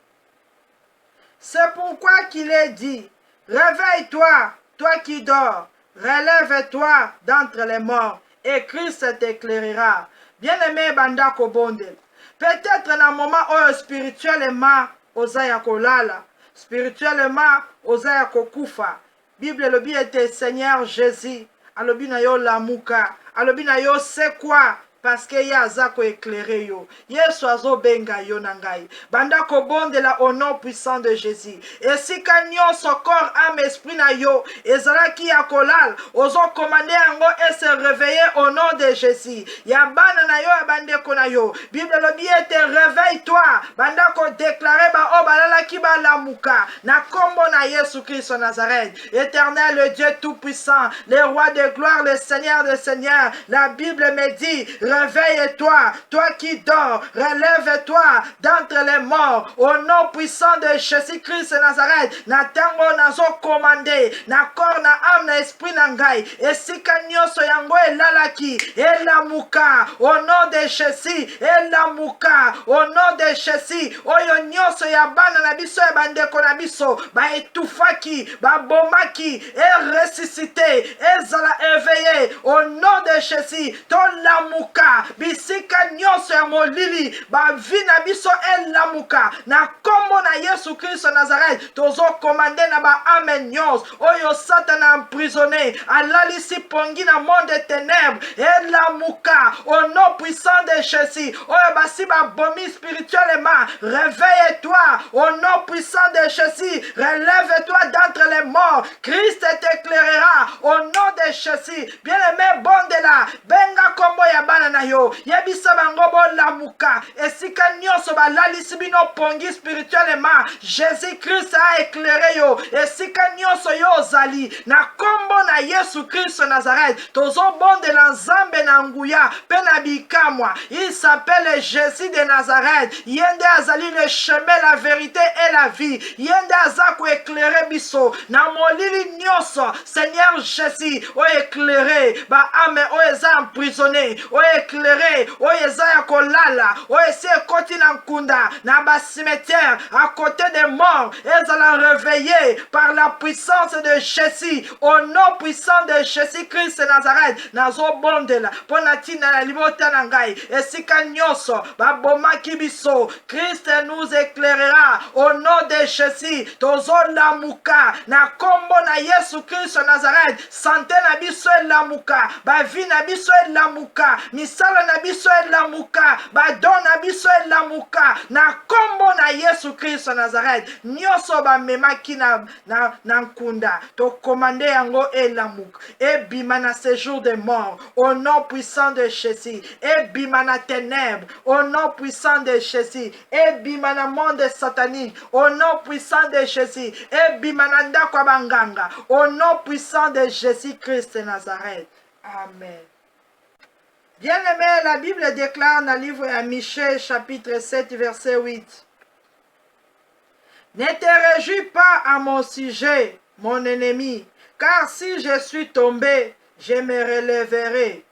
C'est pourquoi qu'il est dit, réveille-toi, toi qui dors, relève-toi d'entre les morts, et Christ t'éclairera. Bien-aimé Banda Kobonde, peut-être dans un moment où spirituellement, osaya kolala, spirituellement, osaya kokufa. Bible le bi était Seigneur Jésus, alobi na yo lamuka, alobi na yo c'est quoi? Parce que ya azako éclairé yo. Yesu azo benga yo nangai. Banda kobondela au nom puissant de Jésus. Et si kanyon son corps, âme, esprit na yo. Ezala ki ya kolal. Ozo commandé ango et se réveiller au nom de Jésus. Ya bana na yo, ya bande ko na yo. Bible le biye te réveille-toi. Banda ko déclaré ba o balala ki ba lamuka. Na kombo na Yesu Christ Nazareth. Éternel, le Dieu tout puissant. Le roi de gloire, le Seigneur des seigneurs. La Bible me dit, réveille-toi, toi qui dors, relève-toi d'entre les morts, au nom puissant de Jésus-Christ de Nazareth. Na tango nazo commandé, na corps, na âme, na esprit nangai, et si kanyoso yango elalaki, elamuka, au nom de Jésus, elamuka, au nom de Jésus, oyo nyoso ya bana na biso ya bandeko na biso, ba etufaki, ba bomaki, et ressuscité, ezala éveillé, au nom de Jésus, ton lamuka, bisika nyonso ya molili bavi na biso elamuka na kombo na Yesu Christ Nazareth. Tozo commandé na ba amen nyonso oyo Satan emprisonné alalisi pongi na monde des ténèbres elamuka au nom puissant de Jésus. Oyo basi ba bomi spirituellement, réveille-toi au nom puissant de Jésus, relève-toi d'entre les morts, Christ t'éclairera au nom de Jésus. Bien-aimé bondela benga kombo ya bana na yo yebisa bango bo lamuka esika nyonso balalisi bino pongi spirituellement. Jésus-Christ a éclairé yo esika nyonso yo ozali na kombo na Yesu Christ Nazareth. Tozo bonde la nzambe na nguya pe na bikamwa. Il s'appelle Jésus de Nazareth. Yende azali le chemin, la vérité et la vie. Yende azako éclairer biso na molili nyonso. Seigneur Jésus o éclairé ba ame o eza emprisonné, o éclairé o eza ya kolala, o ese koti na nkunda na ba cimetière à côté des morts, ezala réveillé par la puissance de Jésus, au nom puissant de Jésus-Christ de Nazareth. Nazo bondela pona tina na libota na ngai esika nyonso ba bomaki biso, Christ nous éclairera au nom de Jésus. Tozo lamuka na kombo na Yesu Christ de Nazareth. Santé na biso lamuka, ba vie na biso lamuka, misala na biso lamuka, ba don na biso lamuka na kombo na Yesu Christ de Nazareth. Nyonso ba memaki na nkunda to commandé yango elamuka et bima na séjour des morts au nom puissant de Jésus, et bima na ténèbres au nom puissant de Jésus, et bima na monde satanique au nom puissant de Jésus, et bima na ndako ya banganga au nom puissant de Jésus-Christ de Nazareth. Amen. Bien-aimé, la Bible déclare dans le livre à Michée, chapitre 7, verset 8. Ne te réjouis pas à mon sujet, mon ennemi, car si je suis tombé, je me relèverai.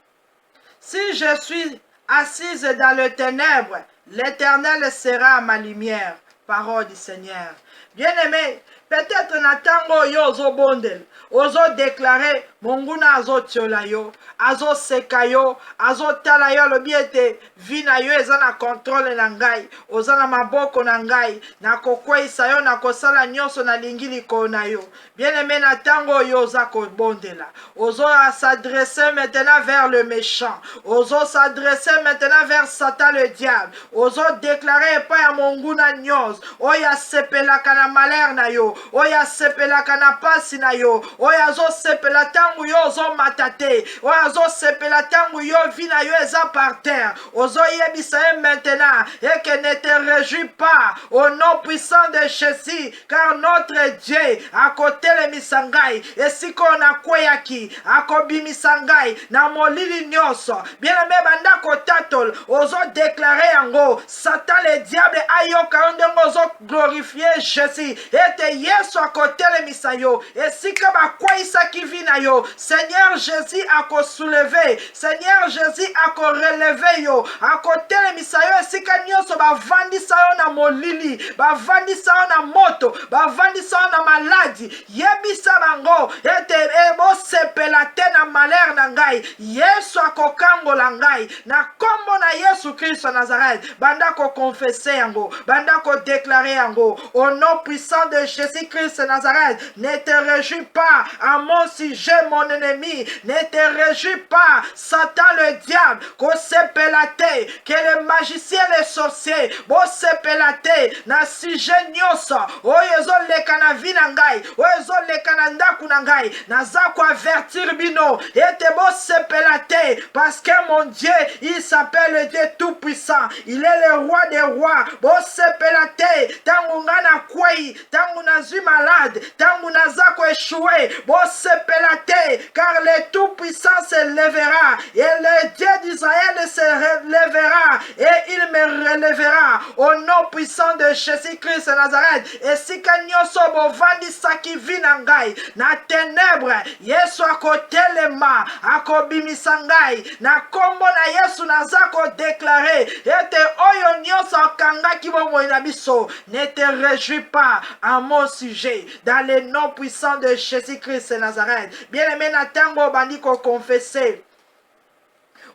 Si je suis assise dans le ténèbre, l'Éternel sera ma lumière. parole du Seigneur. Bien-aimé, peut-être na tango yo ozo bondel, ozo déclarer monguna azo tiola yo, azo seka yo, azo tala yo lobi ete vi na yo eza na contrôle na ngai, oza na maboko na ngai, na kokweyisa yo na kosala nyonso na lingi likolo na yo. Bien-aimé, na tango yo oza kobondela, ozo s'adresser maintenant vers le méchant, ozo s'adresser maintenant vers Satan le diable, ozo déclarer epai ya monguna nyonso oyo asepelaka na malheur na yo, oyo asepelaka na pasi na yo, oyo azosepela ntango yo ozomata te, oyo azosepela ntango yo vi na yo eza par terre, ozoyebisa ye maintenant et que ne te réjouis pas au nom puissant de Jésus, car notre Dieu akotelemisa ngai esika oyo nakweyaki, akobimisa ngai na molili nyonso. Bien-aimé, banda kotatol ozodeklare yango, Satan le diable ayoka yo ndenge ozoglorifier Jésus ete Yesu akotelemisa yo esika bakweyisaki vi na yo. Seigneur Jésus akosouleve, Seigneur Jésus akoreleve yo, akotelemisa yo esika nyonso bavandisa yo na molili, bavandisa yo na moto, bavandisa yo na maladi. Yebisa bango ete bosepela te na malheur na ngai, Yesu akokangola ngai na kombo na Yesu Christ Nazareth. Banda ko confesser yango, banda ko déclarer yango au nom puissant de Jésus-Christ Nazareth. Ne te réjouis pas à mon sujet, mon ennemi, ne te réjouis pas, Satan le diable, ko sepelate, que les magiciens, les sorciers, bo sepelate na sujet nyonso oyo ezoleka na vi na ngai, oyo ezoleka na ndaku na ngai, naza ko avertir bino ete bo sepelate, parce que mon Dieu, il s'appelle le Dieu tout-puissant, il est le roi des rois. Bo sepelate tangu ngana kwei, tangu nazui malade, tangu naza ko échoué, bo sepelate, car le tout-puissant se lèvera et le Dieu d'Israël se relèvera et il me relèvera au nom puissant de Jésus-Christ Nazareth. Et si kanyoso bo vandisaki vi na ngai na ténèbre, Yesu akotelema akobimisa ngai na kombo na Yesu naza ko déclarer ete oyo nyonso akangaki bomoi na biso. Ne te réjouis pas à mon sujet dans le nom puissant de Jésus-Christ Nazareth. Bien-aimé, na tango bandi ko confesser,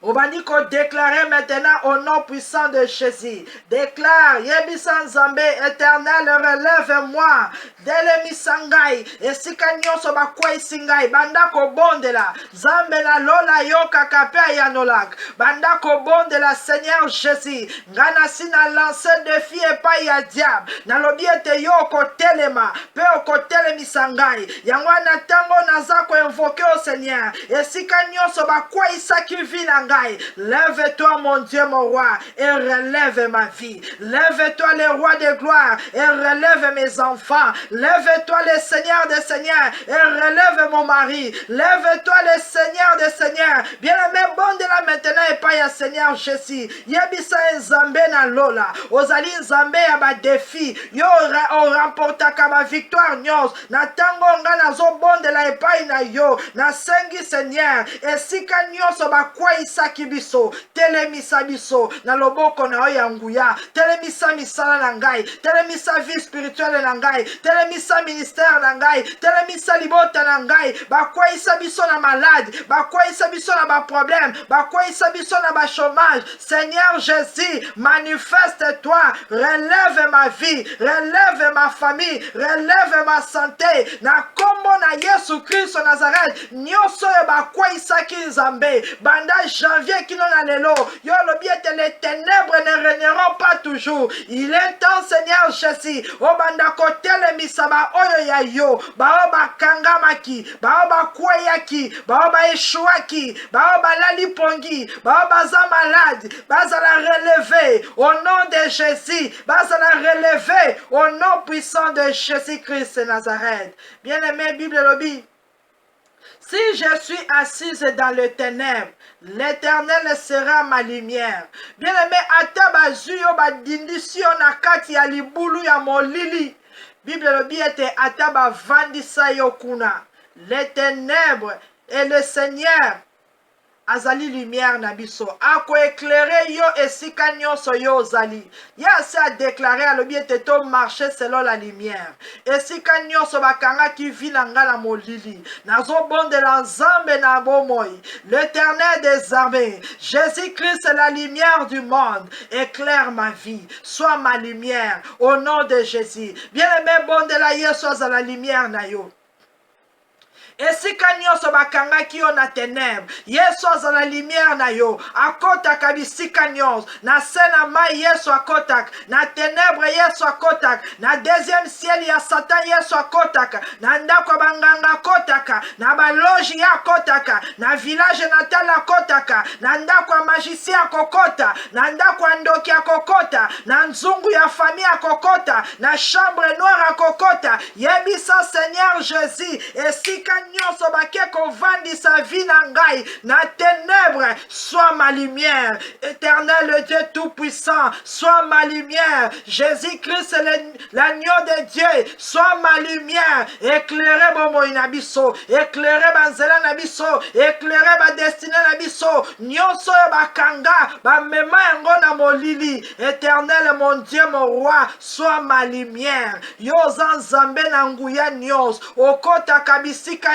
obandi ko déclarer maintenant au nom puissant de Jésus. Déclare, Yebisan Zambé éternel, relève-moi. Dele misangai, esika nyonso bakwei singai, banda ko bondela, Zambe na lola yoka kapea yanolak, banda ko bondela Seigneur Jésus, ngana sina lance défi epai ya diable, na lobi ete yo kotelema, pe okotelemisa ngai, yango na tango naza ko invoquer au Seigneur, esika nyonso bakwei saki vi na ngai. Lève-toi mon Dieu mon roi et relève ma vie. Lève-toi le roi de gloire et relève mes enfants. Lève-toi le Seigneur des seigneurs et relève mon mari. Lève-toi le Seigneur des seigneurs. Bien-aimé, bon de la maintenant et pas ya Seigneur Jésus. Yebisa Nzambe na lola. Ozali Nzambe ya ba défi. Yo remportaka ba victoire nyos. Na tango nga nazo bon de la epai na yo. Na sengi Seigneur. Esika nyonso ba kwa isaki biso. Telemisa biso. Na loboko na oya nguya. Telemisa misala na ngai. Telemisa vie spirituelle na ngai. Telemisa ministère na ngai. Telemisa libota na ngai. Bakwa isa biso na malade. Bakwa isa biso na ba problème. Bakwa isa biso na ba chômage. Seigneur Jésus, manifeste-toi. Relève ma vie. Relève ma famille. Relève ma santé. Na kombo na Yesu Christ Nazareth. Nyonso yo bakwa isa ki Nzambe. Banda janvier kino na lelo. Yo lobi ete les ténèbres ne régneront pas toujours. Il est temps, Seigneur Jésus. O banda kotele misaba oyo ya yo. Baoba kangamaki. Baoba kweyaki. Baoba eshuaki. Baoba lalipongi. Baoba za malade. Baza la relever au nom de Jésus. Baza la relever au nom puissant de Jésus-Christ Nazareth. Bien-aimé, Bible lobby. Si je suis assise dans le ténèbre, l'Éternel sera ma lumière. Bien-aimé, ataba zuyo badindisio na kati ya libulu ya molili. Bible lobi ete ataba vandisa yo kuna. Les ténèbres et le Seigneur azali lumière na biso ako éclairer yo esika nyonso yo ozali ye asi a déclaré alobi ete to marcher selon la lumière esika nyonso bakangaki vi na nga na molili nazobondela nzambe na bomoi l'éternel des armées Jésus-Christ est la lumière du monde éclaire ma vie sois ma lumière au nom de Jésus bien-aimé bondela yesu azala lumière na yo esika nyonso bakangaki yo na ténèbre yesu azala lumière na yo akotaka bisika nyonso na se na mai yesu akotaka na ténèbre yesu akotaka na deuxième ciel ya satan yesu akotaka na ndako ya banganga akotaka na baloji ye akotaka na village natal akotaka na ndako ya magicien akokota na ndako ya ndoki akokota na nzungu ya famille akokota na chambre noire akokota yebisa Seigneur Jésus esika nyonso bake kovandisa vie na ngai na ténèbre sois ma lumière éternel Dieu tout-puissant sois ma lumière Jésus-Christ l'agneau de Dieu sois ma lumière éclairer bomoi na biso éclairer banzela na biso éclairer ba destinée na biso nyonso bakanga bamema yango na molili éternel mon Dieu mon roi sois ma lumière yo nzambe na nguya nyonso okotaka bisika nyonso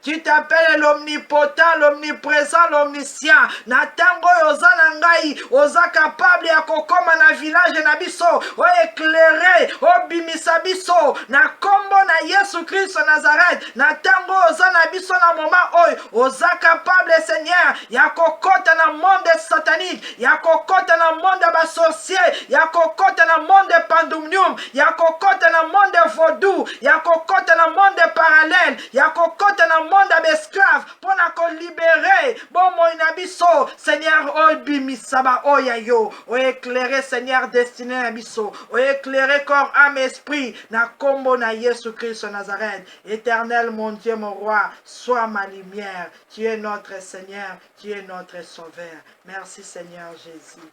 tu t'appelles l'omnipotent l'omniprésent l'omniscient na tango oza na ngai oza capable ya kokoma na village na biso o éclairer obimisa biso na kombo na Yesu Christ Nazareth na tango oza na biso na moment oyo oza capable Seigneur ya kokota na monde satanique ya kokota na monde basorcier ya kokota na monde pandemonium ya kokota na monde vaudou ya kokota na monde parallèle ya kokota na monde d'esclaves pour na ko libérer bomoi na biso Seigneur obimisa ba oya yo o éclairer Seigneur destiné na biso o éclairer corps âme esprit na kombo na Yesu Christ Nazareth éternel mon Dieu mon roi sois ma lumière tu es notre Seigneur tu es notre sauveur merci Seigneur Jésus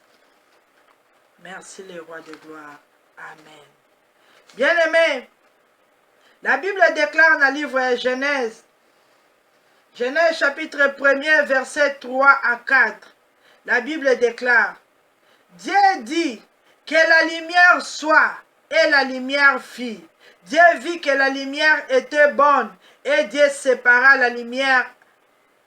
merci le roi de gloire amen bien-aimé la Bible déclare dans le livre Genèse chapitre 1er verset 3 à 4 la Bible déclare Dieu dit que la lumière soit et la lumière fit. Dieu vit que la lumière était bonne et Dieu sépara la lumière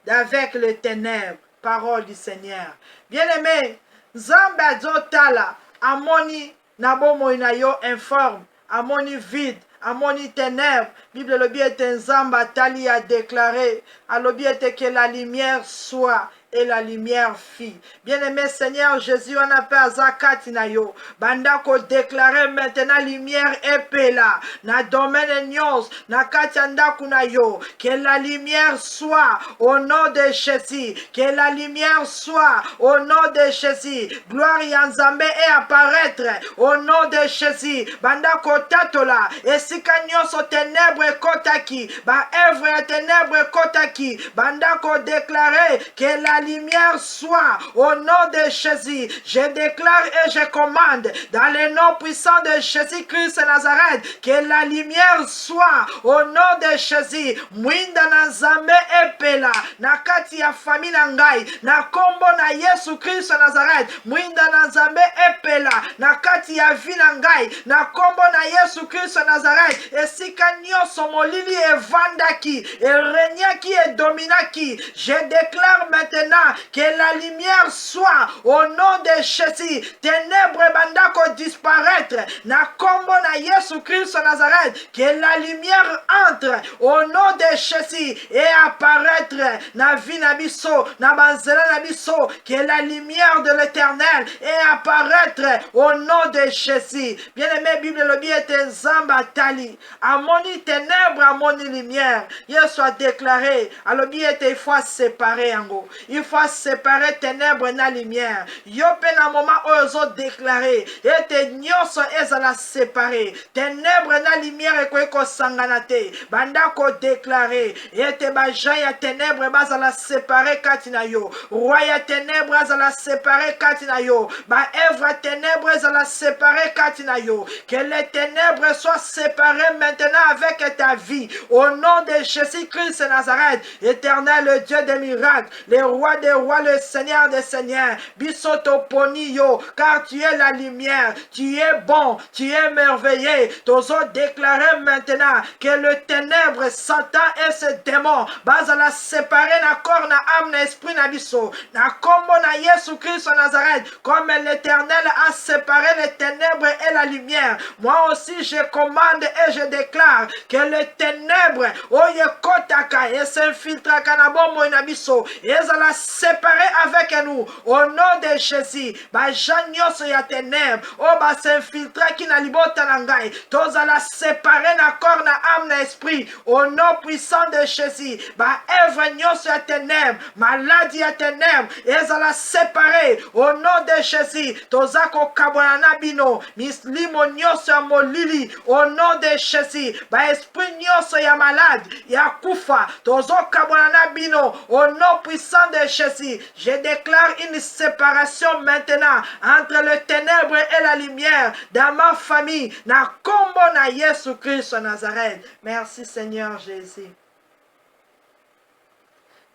d'avec les ténèbres. Parole du Seigneur. Bien-aimé, Nzambe azotala amoni na bomoi na yo informe, amoni vide, amoni ténèbres. Bible lobi ete Nzambe atali a déclaré, alobi ete que la lumière soit et la lumière fit. Bien-aimé Seigneur Jésus, on appelle Azakati na yo. Banda ko déclarer maintenant lumière épée là. Na domaine nyos, na katianda kuna yo. Que la lumière soit au nom de Jésus. Que la lumière soit au nom de Jésus. Gloire yanzambe et apparaître au nom de Jésus. Banda ko tatola. Et si kanyos au ténèbres kotaki. Ba œuvre à ténèbres kotaki. Banda ko déclarer que la lumière soit au nom de Jésus. Je déclare et je commande dans le nom puissant de Jésus-Christ Nazareth que la lumière soit au nom de Jésus. Mwinda na nzambe epela na kati ya famille na ngai na kombo na Yesu Christ Nazareth. Mwinda na nzambe epela na kati ya vi na ngai na kombo na Yesu Christ Nazareth. Esika nyonso molili evandaki erenyaki et dominaki. Je déclare maintenant que la lumière soit au nom de Jésus. Ténèbres bandako disparaître na kombo na Yesu Christ Nazareth. Que la lumière entre au nom de Jésus et apparaître na vie na biso na banzela na biso. Que la lumière de l'Éternel et apparaître au nom de Jésus. Bien-aimé, Bible le bien est Nzamba tali. Amoni ténèbres, amoni lumière. Hier soit déclaré. Alors bien il faut séparer ango. Il faut séparer ténèbres na lumière. Yope na moment où ils déclaré. Et te nyonso ezala séparé. Ténèbres na lumière et ko sanganate. Banda ko déclaré. Et te baja ya ténèbres bazala séparé katina yo. Roi ya ténèbres bazala séparé katina yo. Ba œuvre ténèbres bazala séparé katina yo. Que les ténèbres soient séparées maintenant avec ta vie. Au nom de Jésus-Christ Nazareth, éternel Dieu des miracles, le roi roi des rois, le Seigneur des seigneurs. Bisoto poni yo, car tu es la lumière, tu es bon, tu es merveilleux. Tozo déclarer maintenant que le ténèbre, Satan et ses démons, bazala séparer na corps, na âme, na esprit, na biso, na combo na Yesu Christ en Nazareth, comme l'Éternel a séparé les ténèbres et la lumière. Moi aussi je commande et je déclare que les ténèbres, oye kotaka, et s'infiltra kanabo na biso, et zala séparer avec nous, au nom de Jésus. Ba janyoso ya ténèbres, oh ba s'infiltra ki na libota na ngai, tozala séparer na corps, na âme, na esprit, au nom puissant de Jésus. Ba œuvre nyonso ya ténèbres, maladie ya ténèbres, ezala séparé au nom de Jésus. Tozako kabona na bino, mislimo nyonso ya molili, au nom de Jésus. Ba esprit nyonso ya malade, ya kufa, tozo kabona na bino, au nom puissant de Jésus. Je déclare une séparation maintenant entre le ténèbre et la lumière dans ma famille, na kombo na Yesu Christ en Nazareth. Merci Seigneur Jésus.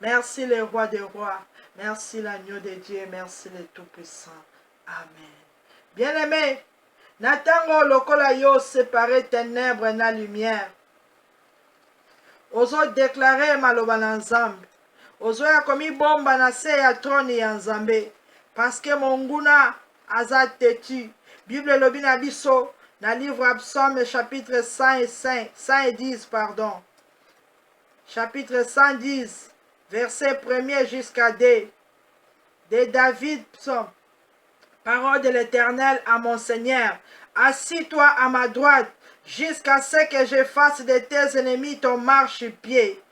Merci le roi des rois. Merci l'agneau de Dieu. Merci le Tout-Puissant. Amen. Bien-aimé, natango lokola yo séparé ténèbres na lumière. Ozo déclarer maloba na Nzambe. Ozo ya komi bomba na se ya trône ya Nzambe. Parce que monguna aza tetu. Bible lobi na biso na livre Psaume chapitre 110 pardon. Chapitre 110 verset 1er jusqu'à 2. De David psaume. Parole de l'Éternel à mon Seigneur. Assis-toi à ma droite jusqu'à ce que je fasse de tes ennemis ton marchepied.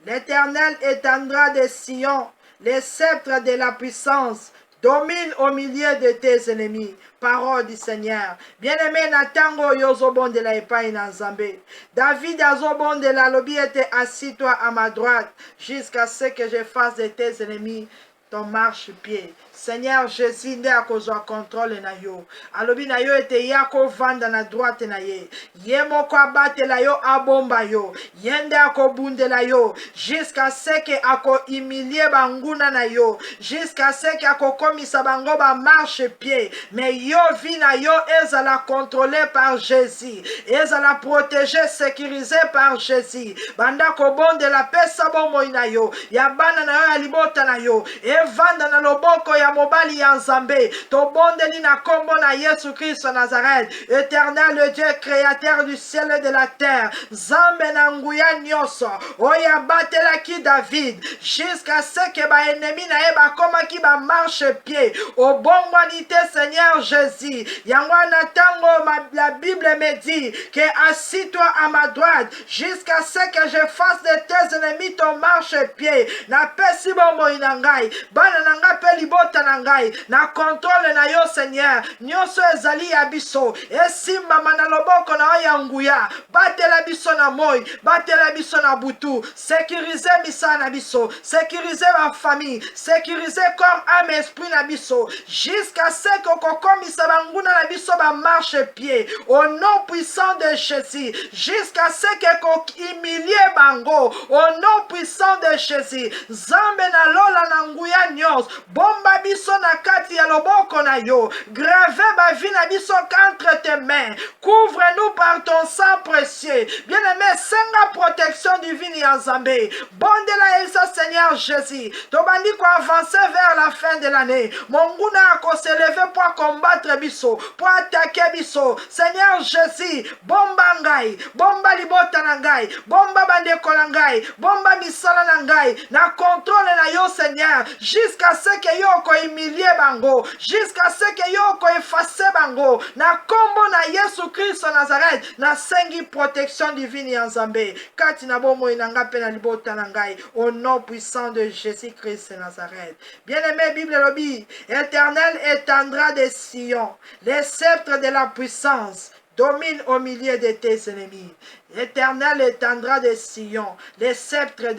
L'Éternel étendra de Sion les sceptres de la puissance. Domine au milieu de tes ennemis. Parole du Seigneur. Bien-aimé, natango yozobon de la epai na Nzambe. David azobon de la lobi était assis-toi à ma droite jusqu'à ce que je fasse de tes ennemis ton marche-pied. Seigneur Jésus nde akozwa contrôle na yo. Alobi na yo ete yako vanda na droite na ye. Ye moko abatela yo abomba yo. Yende akobundela yo. Jusqu'à ce que ako humilie banguna na yo. Jusqu'à ce que ako komisa bango ba marche pied. Mais yo vi na yo ezala contrôlé par Jésus. Ezala protégé, sécurisé par Jésus. Banda kobonde la pesa bomo ina yo. Ya bana na yo ya libota na yo. Evanda na loboko ya mobali ya Nzambe. Tobondeli na kombo na Yesu Christ Nazareth. Éternel le Dieu créateur du ciel et de la terre. Nzambe na nguya nyoso. Oya batela ki David. Jusqu'à ce que ba ennemi na eba koma ki ba marche pied. Au bon manité Seigneur Jésus. Yangwa na tango la Bible me dit que assis-toi à ma droite jusqu'à ce que je fasse de tes ennemis ton marche pied. Na pesi bombo inangai. Bana nanga pe libota nangai. Na contrôle na yo Seigneur. Nyonso ezali ya biso. Esimba mana loboko na oya nguya. Batela biso na moi. Batela biso na butu. Sécuriser misa na biso. Sécuriser ma famille. Sécuriser corps, âme, esprit na biso. Jusqu'à ce que kokomisa banguna na biso ba marche pied. Au nom puissant de Jésus. Jusqu'à ce que ko humilie bango. Au nom puissant de Jésus. Zambe na lola na nguya nyos. Bomba biso na kati ya loboko na yo. Grave ba vie na biso entre tes mains. Couvre-nous par ton sang précieux. Bien-aimé, senga protection divine ya Nzambe. Bondela Elsa Seigneur Jésus. Tobandi ko avancer vers la fin de l'année. Monguna ko se lever pour combattre biso, pour attaquer biso. Seigneur Jésus, bomba ngai, bomba libota na ngai, bomba bandeko na ngai, bomba misala na ngai, na contrôle na yo Seigneur, jusqu'à ce que yo ko humilie bango, jusqu'à ce que yo ko effacer bango, na kombo na Yesu Christ Nazareth, na sengi protection divine ya Nzambe, kati na bomo inanga pe na libota na ngai, au nom puissant de Jésus-Christ Nazareth. Bien-aimé, Bible lobi, Éternel étendra des Sion, les sceptres de la puissance. Domine au milieu de tes ennemis. L'Éternel étendra des Sion, les sceptres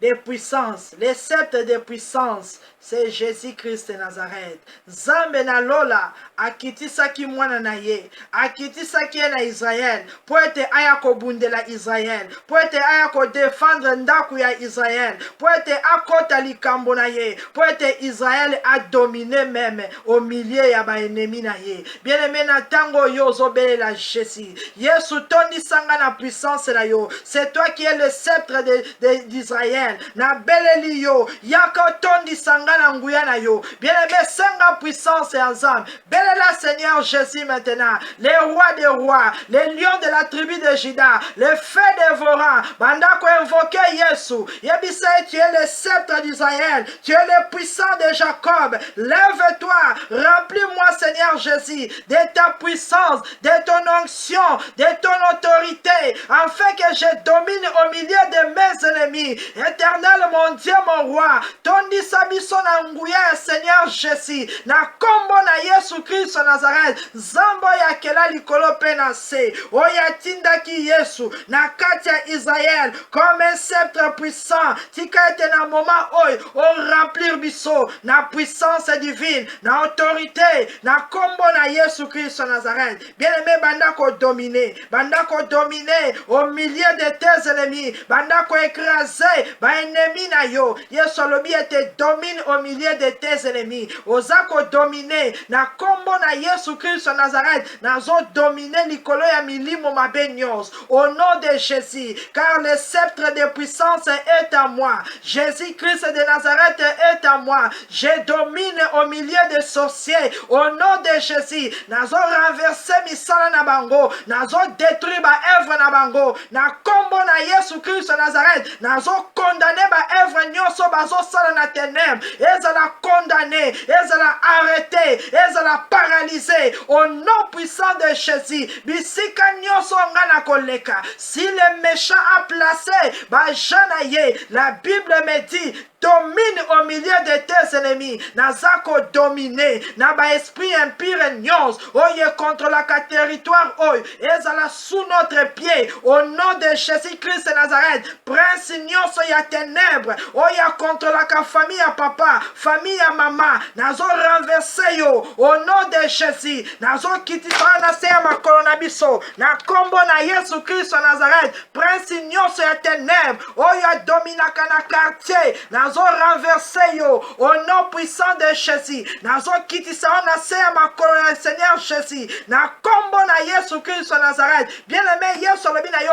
des puissances, le sceptre des puissances, c'est Jésus-Christ de Nazareth. Zambe na lola akitisaki mwana na ye, akitisaki ye na Israël, po ete aya kobundela Israël, po ete aya kodefendre ndaku ya Israël, po ete akota likambo na ye, po ete Israël a dominé même au milieu ya ba ennemi na ye. Bien-aimé na tango yo ozobelela Jésus, Yesu tondisanga na puissance na yo, c'est toi qui es le sceptre d'Israël. Na beleli yo, yaka tondisanga na nguya na yo. Bien-aimé, senga puissance et ensemble. Belela Seigneur Jésus maintenant, les rois des rois, les lions de la tribu de Juda, les feux dévorants, bandako invoquer Yesu. Yebisa, tu es le sceptre d'Israël, tu es le puissant de Jacob. Lève-toi, remplis-moi Seigneur Jésus de ta puissance, de ton onction, de ton autorité, afin que je domine au milieu de mes ennemis. Éternel mon Dieu, mon roi, tondi sabiso na nguya Seigneur Jésus, na kombo na Yesu Christ Nazareth, zambo ya kela likolo pe na se, oya tindaki Yesu, na kati ya Israël, comme un sceptre puissant, tika ete na moment oy, o remplir biso, na puissance divine, na autorité, na kombo na Yesu Christ Nazareth. Bien-aimé, bandako dominer au milieu de tes ennemis, bandako écraser, ba ennemi na yo, Yesu lobi ete domine au milieu de tes ennemis, ozako dominer, na kombo na Yesu Christ Nazareth, nazo dominer likolo ya milimo mabe nyos, au nom de Jésus, car le sceptre de puissance est à moi, Jésus-Christ de Nazareth est à moi, je domine au milieu des sorciers, au nom de Jésus, nazo renverser misala na bango, nazo détruire ba œuvre na bango, na kombo na Yesu Christ Nazareth, nazo condamner ba œuvre nyonso bazo sala na ténèbres, ezala condamné, ezala arrêté, ezala paralysé, au nom puissant de Jésus, bisika nyonso ngana koleka, si le méchant a placé ba janaye, la Bible me dit, domine au milieu de tes ennemis, nazako dominer, na ba esprit impire nyons, oye contre la territoire, oye, ezala sous notre pied, au nom de Jésus-Christ de Nazareth, prince nyons ya ténèbres, oye contre la famille à papa, famille à maman, nazo renverser yo, au nom de Jésus, nazo kitisa na se ma coronabiso, na kombo na Yesu Christ de Nazareth, prince nyons ya ténèbres, oye dominaka na quartier, nazo renverser yo, au nom puissant de Jésus, nazo kitisa na se ma coronabiso, Seigneur Jésus, na kombo na Yesu Christ de Nazareth, bien-aimé Yesu lobi na yo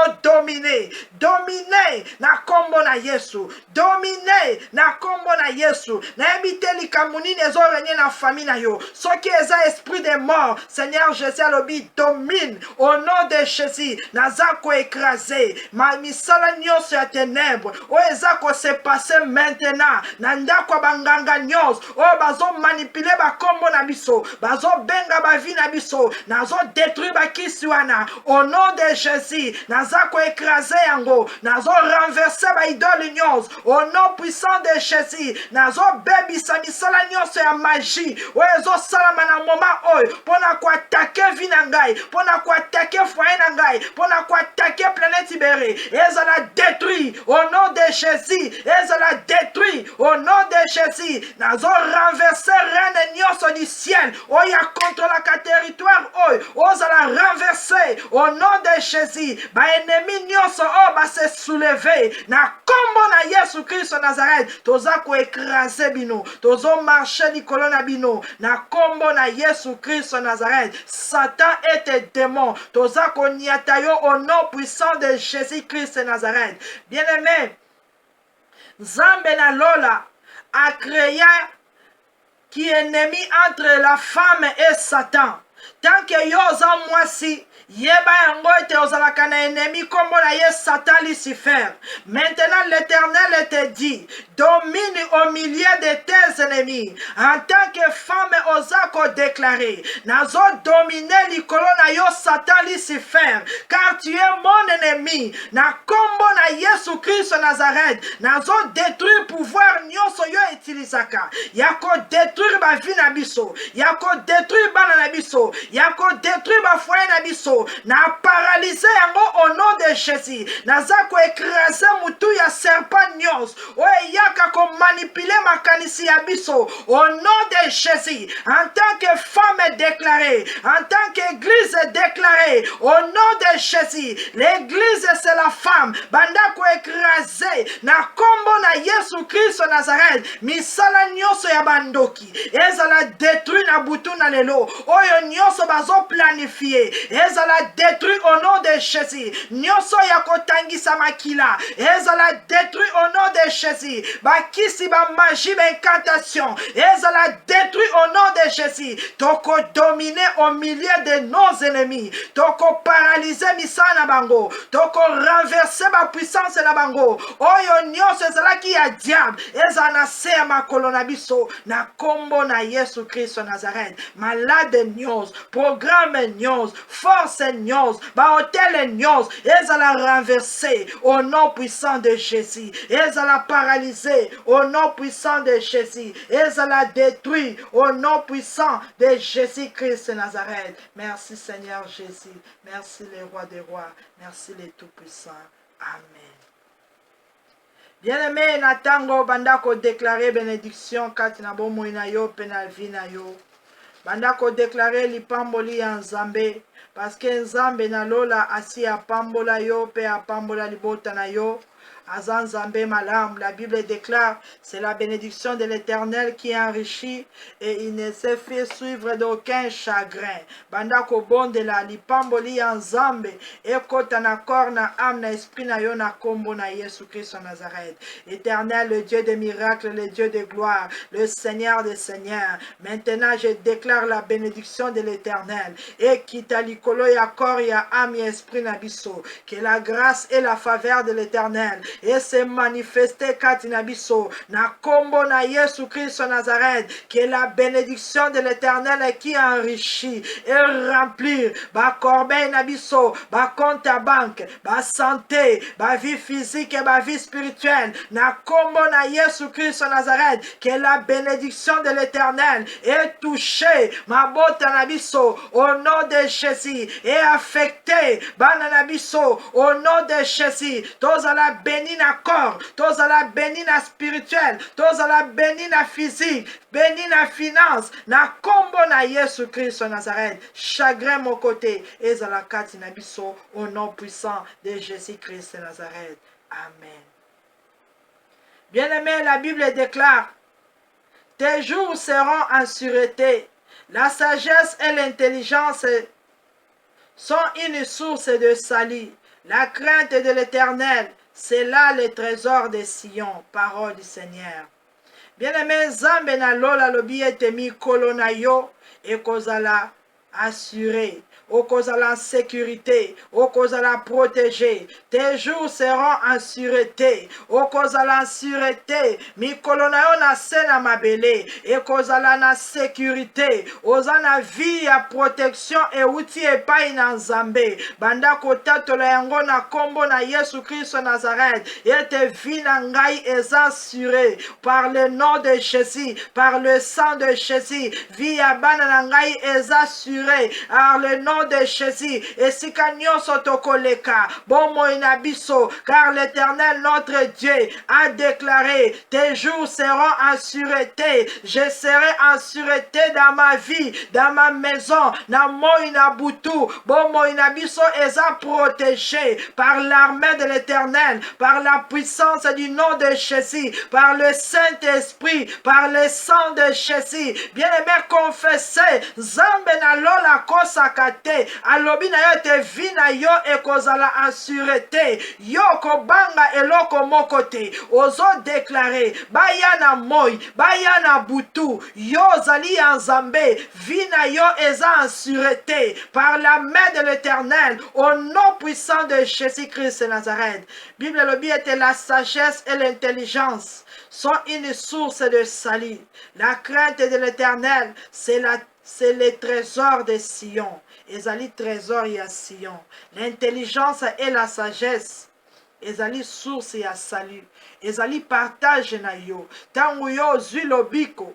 dominer, na kombo na Yesu, dominer, na kombo na Yesu, na ebite likamuni nezo renye na famille na yo, soki eza esprit de mort, Seigneur Jésus lobi domine, au nom de Jésus, nazako écraser, ma misala nyonso ya ténèbres, o eza ko se passer maintenant, na ndako banganga nyonso, o bazo manipuler ba kombo na biso, bazo benga ba vie na biso, nazo détruire ba kisi wana, au nom de Jésus, nazako écraser yango, nazo renverser ba idole nyonso, au nom puissant de Jésus, nazo bebisa misala nyonso ya magie, o ezo salama na moment oyo, pona ko attaquer vie na ngai, pona ko attaquer foyer na ngai, pona ko attaquer planète Ibéré, ezala détruit, au nom de Jésus, ezala détruit, au nom de Jésus, nazo renverser reine nyonso du ciel, oya contre la territoire, ozala renverser, au nom de Jésus, ba ennemi nyonso ba se soulever, na kombo na Yesu Christ Nazareth, toza ko écraser bino, tozo marcher likolo na bino, na kombo na Yesu Christ Nazareth, Satan et tes démons, toza ko niata yo au nom puissant de Jésus Christ Nazareth. Bien-aimé, Zambe na lola a créé qui est ennemi entre la femme et Satan. Tant que yo za mwasi, yeba yango ete ozalaka na ennemi kombo na ye Satan Lucifer. Maintenant l'Éternel te dit, domine au milieu de tes ennemis. En tant que femme ozako déclaré, nazo dominer likolo na yo Satan Lucifer, car tu es mon ennemi. Na kombo na Yesu Christ Nazareth, nazo détruire pouvoir nyonso yo utilisaka. Yako détruire ba vie na biso, yako détruire bana na biso, biso ya kodétruire bafoye na biso na paralyse yango au nom de Jésus. Naza koécrase mutu ya serpent nyonso oyo eyaka komanipule makanisi ya biso au nom de Jésus. En tant que femme déclarée, en tant qu'église déclarée, au nom de Jésus, l'église c'est la femme. Banda koécrase na kombo na Yesu Christ Nazareth misala nyonso ya bandoki ezala détruit na butu na lelo oyo nyonso bazo planifier ezala détruit au nom de Jésus. Nyonso ya kotangisa makila ezala détruit au nom de Jésus. Bakisi ba magie ba incantation ezala détruit au nom de Jésus. Toko dominer au milieu de nos ennemis, toko paralyser misala na bango, toko renverser ba puissance na bango oyo nyonso ezala ki ya diable ezala na se ya makolo na biso na kombo na Yesu Christ Nazareth. Malade nyonso, programme nyonso, force nyonso, ba hôtel nyonso ezala renverser au nom puissant de Jésus, ezala paralyser au nom puissant de Jésus, ezala détruit au nom puissant de Jésus-Christ Nazareth. Merci Seigneur Jésus, merci le roi des rois, merci le tout-puissant. Amen. Bien-aimé, natango bandako déclarer bénédiction kati na bomoi na yo pe na vie na yo. Bandako déclarer lipamboli ya Nzambe parce que Nzambe na lola asi apambola yo pe apambola libota na yo. Azan Nzambe malam, la Bible déclare, c'est la bénédiction de l'Éternel qui enrichit et il ne se fait suivre d'aucun chagrin. Bandako bonde la lipamboli ya Nzambe ekota na corps na âme na esprit na yo na kombo na Yesu Christ Nazareth. Éternel, le Dieu des miracles, le Dieu de gloire, le Seigneur des seigneurs. Maintenant, je déclare la bénédiction de l'Éternel et kita likolo ya corps ya âme et esprit na biso. Que la grâce et la faveur de l'Éternel et se manifester katina biso na kombo na Yesu Christ Nazareth. Que la bénédiction de l'Éternel qui enrichit et remplir ba corbeille na biso, ba compte à banque, ba santé, ba vie physique et ba vie spirituelle na kombo na Yesu Christ Nazareth. Que la bénédiction de l'Éternel est touchée ma bote na biso au nom de Jésus et affecté bana na biso au nom de Jésus. Tozala béni na corps, tozala béni na spirituel, tozala béni na physique, béni na finance, na kombo na Yesu Christ Nazareth. Chagrin mon côté, ezala kati na biso au nom puissant de Jésus-Christ Nazareth. Amen. Bien-aimé, la Bible déclare, tes jours seront en sûreté. La sagesse et l'intelligence sont une source de salut. La crainte de l'Éternel, c'est là le trésor de Sion. Parole du Seigneur. Bien-aimé, Nzambe na lola lobi ete mikolo na yo ekozala assuré. Okozala en sécurité, okozala protégé. Tes jours seront en sûreté, okozala en sûreté. Mikolo na yo na se na mabele, ekozala na sécurité. Ozana vie ya protection e uti epai na Nzambe. Banda kotatola yango na kombo na Yesu Christ Nazareth. Ete vie na ngai eza assuré par le nom de Jésus, par le sang de Jésus. Vie ya bana na ngai eza assuré par le nom de Jésus. Et si kanyo sotokoleka bomo inabiso, car l'Éternel notre Dieu a déclaré, tes jours seront en sûreté. Je serai en sûreté dans ma vie, dans ma maison, na moina butu. Bomo inabiso eza protégé par l'armée de l'Éternel, par la puissance du nom de Jésus, par le Saint-Esprit, par le sang de Jésus. Bien-aimé, confessez, Zambe na lola kosakate. Alobi na yo te vi na yo ekozala en sûreté. Yo kobanga eloko moko te. Ozo déclarer baya na moi, baya na butu. Yo zali en Nzambe. Vi na yo eza en sûreté par la main de l'Éternel au nom puissant de Jésus-Christ Nazareth. Bible lobi était la sagesse et l'intelligence sont une source de salut. La crainte de l'Éternel, c'est le trésor de Sion. Ezali trésor ya Sion. L'intelligence et la sagesse, ezali source ya salut. Ezali partage na yo. Tango yo zui lobiko,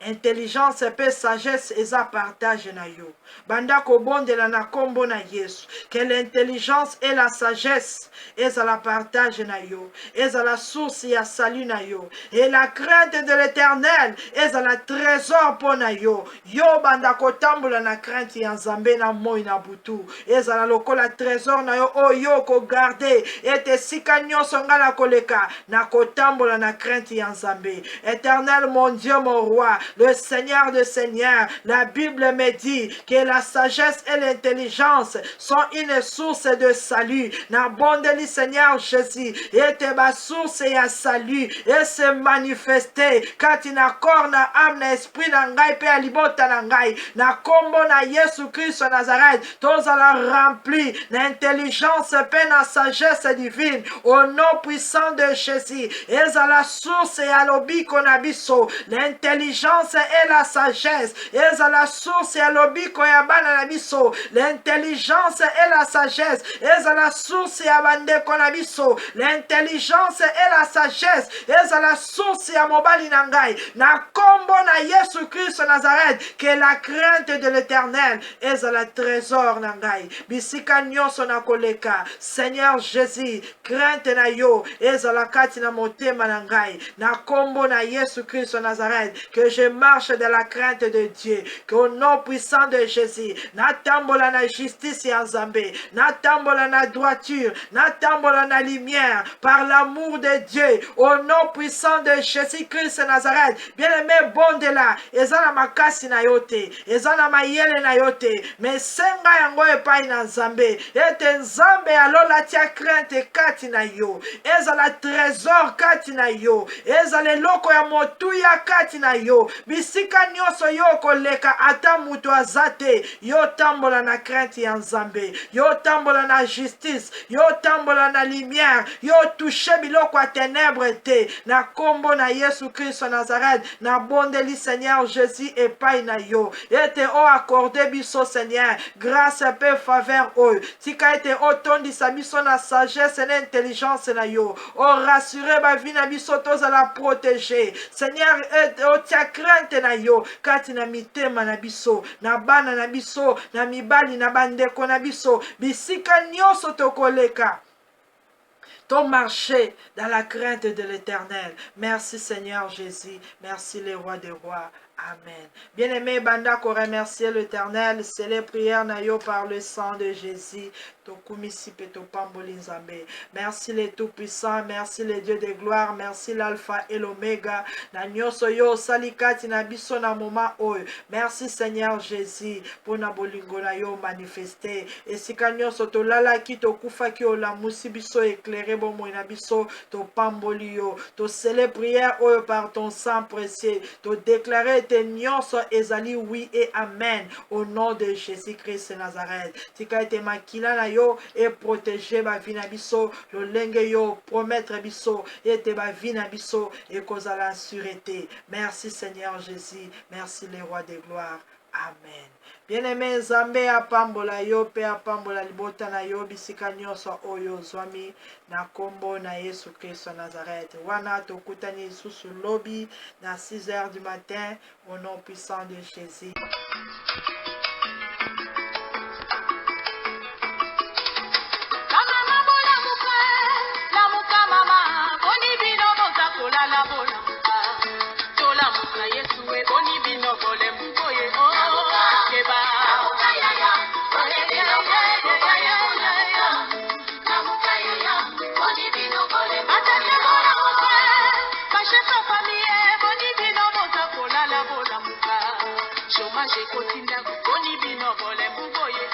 intelligence pe sagesse eza partage na yo. Banda kobondela na kombo na Yesu. Que l'intelligence et la sagesse eza la partage na yo. Eza la source ya salut na yo. Et la crainte de l'Éternel eza la trésor po na yo. Yo banda kotambola na crainte ya Nzambe na moi na butu. Eza la lokola trésor na yo oyo ko garder. Ete sika nyonso nga na koleka na kotambola na crainte ya Nzambe. Éternel mon Dieu mon roi, le Seigneur de Seigneurs, la Bible me dit que la sagesse et l'intelligence sont une source de salut. Na bondeli Seigneur Jésus, ete ba source ya salut et se manifester kati na corps na âme na esprit na ngai pe alibota na ngai na kombo na Yesu Christ Nazareth. Tozala rempli na intelligence pe na sagesse divine au nom puissant de Jésus. Eza la source ya lobiko na biso, l'intelligence et la sagesse. Eza la source ya lobiko ya bana na biso, l'intelligence et la sagesse. Eza la source ya bandeko na biso, l'intelligence et la sagesse. Eza la source ya mobali na ngai na kombo na Yesu Christ Nazareth. Que la crainte de l'Éternel eza la trésor na ngai bisika nyonso na koleka. Seigneur Jésus, crainte na yo eza la kati na motema na ngai na kombo na Yesu Christ Nazareth. Que je marche de la crainte de Dieu, qu'au nom puissant de Jésus na tambola na justice ya Nzambe, na tambola na droiture, na tambola na lumière par l'amour de Dieu au nom puissant de Jésus Christ Nazareth. Bien-aimé bondela eza na makasi na yote, eza na mayele na yote, mais senga yango epai na Nzambe ete Nzambe alola tia crainte kati na yo. Eza la trésor kati na yo, eza leloko ya motuya kati na yo. Bisika nyonso yo koleka ata mutu azate, yo tambola na crainte ya Nzambe, yo tambola na justice, yo tambola na lumière, yo touche biloko ya ténèbre te na kombo na Yesu Christ Nazareth. Na bondeli Seigneur Jésus epai na yo ete o accordé biso Seigneur grâce pe faveur oyo tika ete otondisa biso na sagesse na intelligence na yo, o rassurer ba vie na biso tozala protéger Seigneur, o tia crainte na yo kati na mitema na biso, na bana na biso, na mibali na bandeko na biso bisika nyonso tokoleka ton marché dans la crainte de l'Éternel. Merci Seigneur Jésus, merci le roi des rois. Amen. Bien-aimé, banda ko remercier l'Éternel, c'est les prières na yo par le sang de Jésus. Merci les Tout-Puissants, merci les Dieux de gloire, merci l'Alpha et l'Oméga. Merci Seigneur Jésus pour na bolingo na yo manifester. Et si kanyo soto lala ki to kufa ki o la musi biso éclairé bon mo na biso to pamboli yo. To scellé prière oyo par ton sang précieux. To déclarer tes nyonso ezali oui et amen au nom de Jésus-Christ Nazareth. Tika ete makila na yo et protéger ma vie na biso, le lenge yo promettre biso et te ma vie na biso et cause à la sûreté. Merci Seigneur Jésus, merci les rois de gloire. Amen. Bien-aimé Nzambe apambola yo pe apambola libota na yo bisika nyonso oyo zwami na kombo na Yesu Christ Nazareth. Wana tokutani susu lobby na 6 heures du matin au nom puissant de Jésus. Chômage kotinda koni bino bole mboye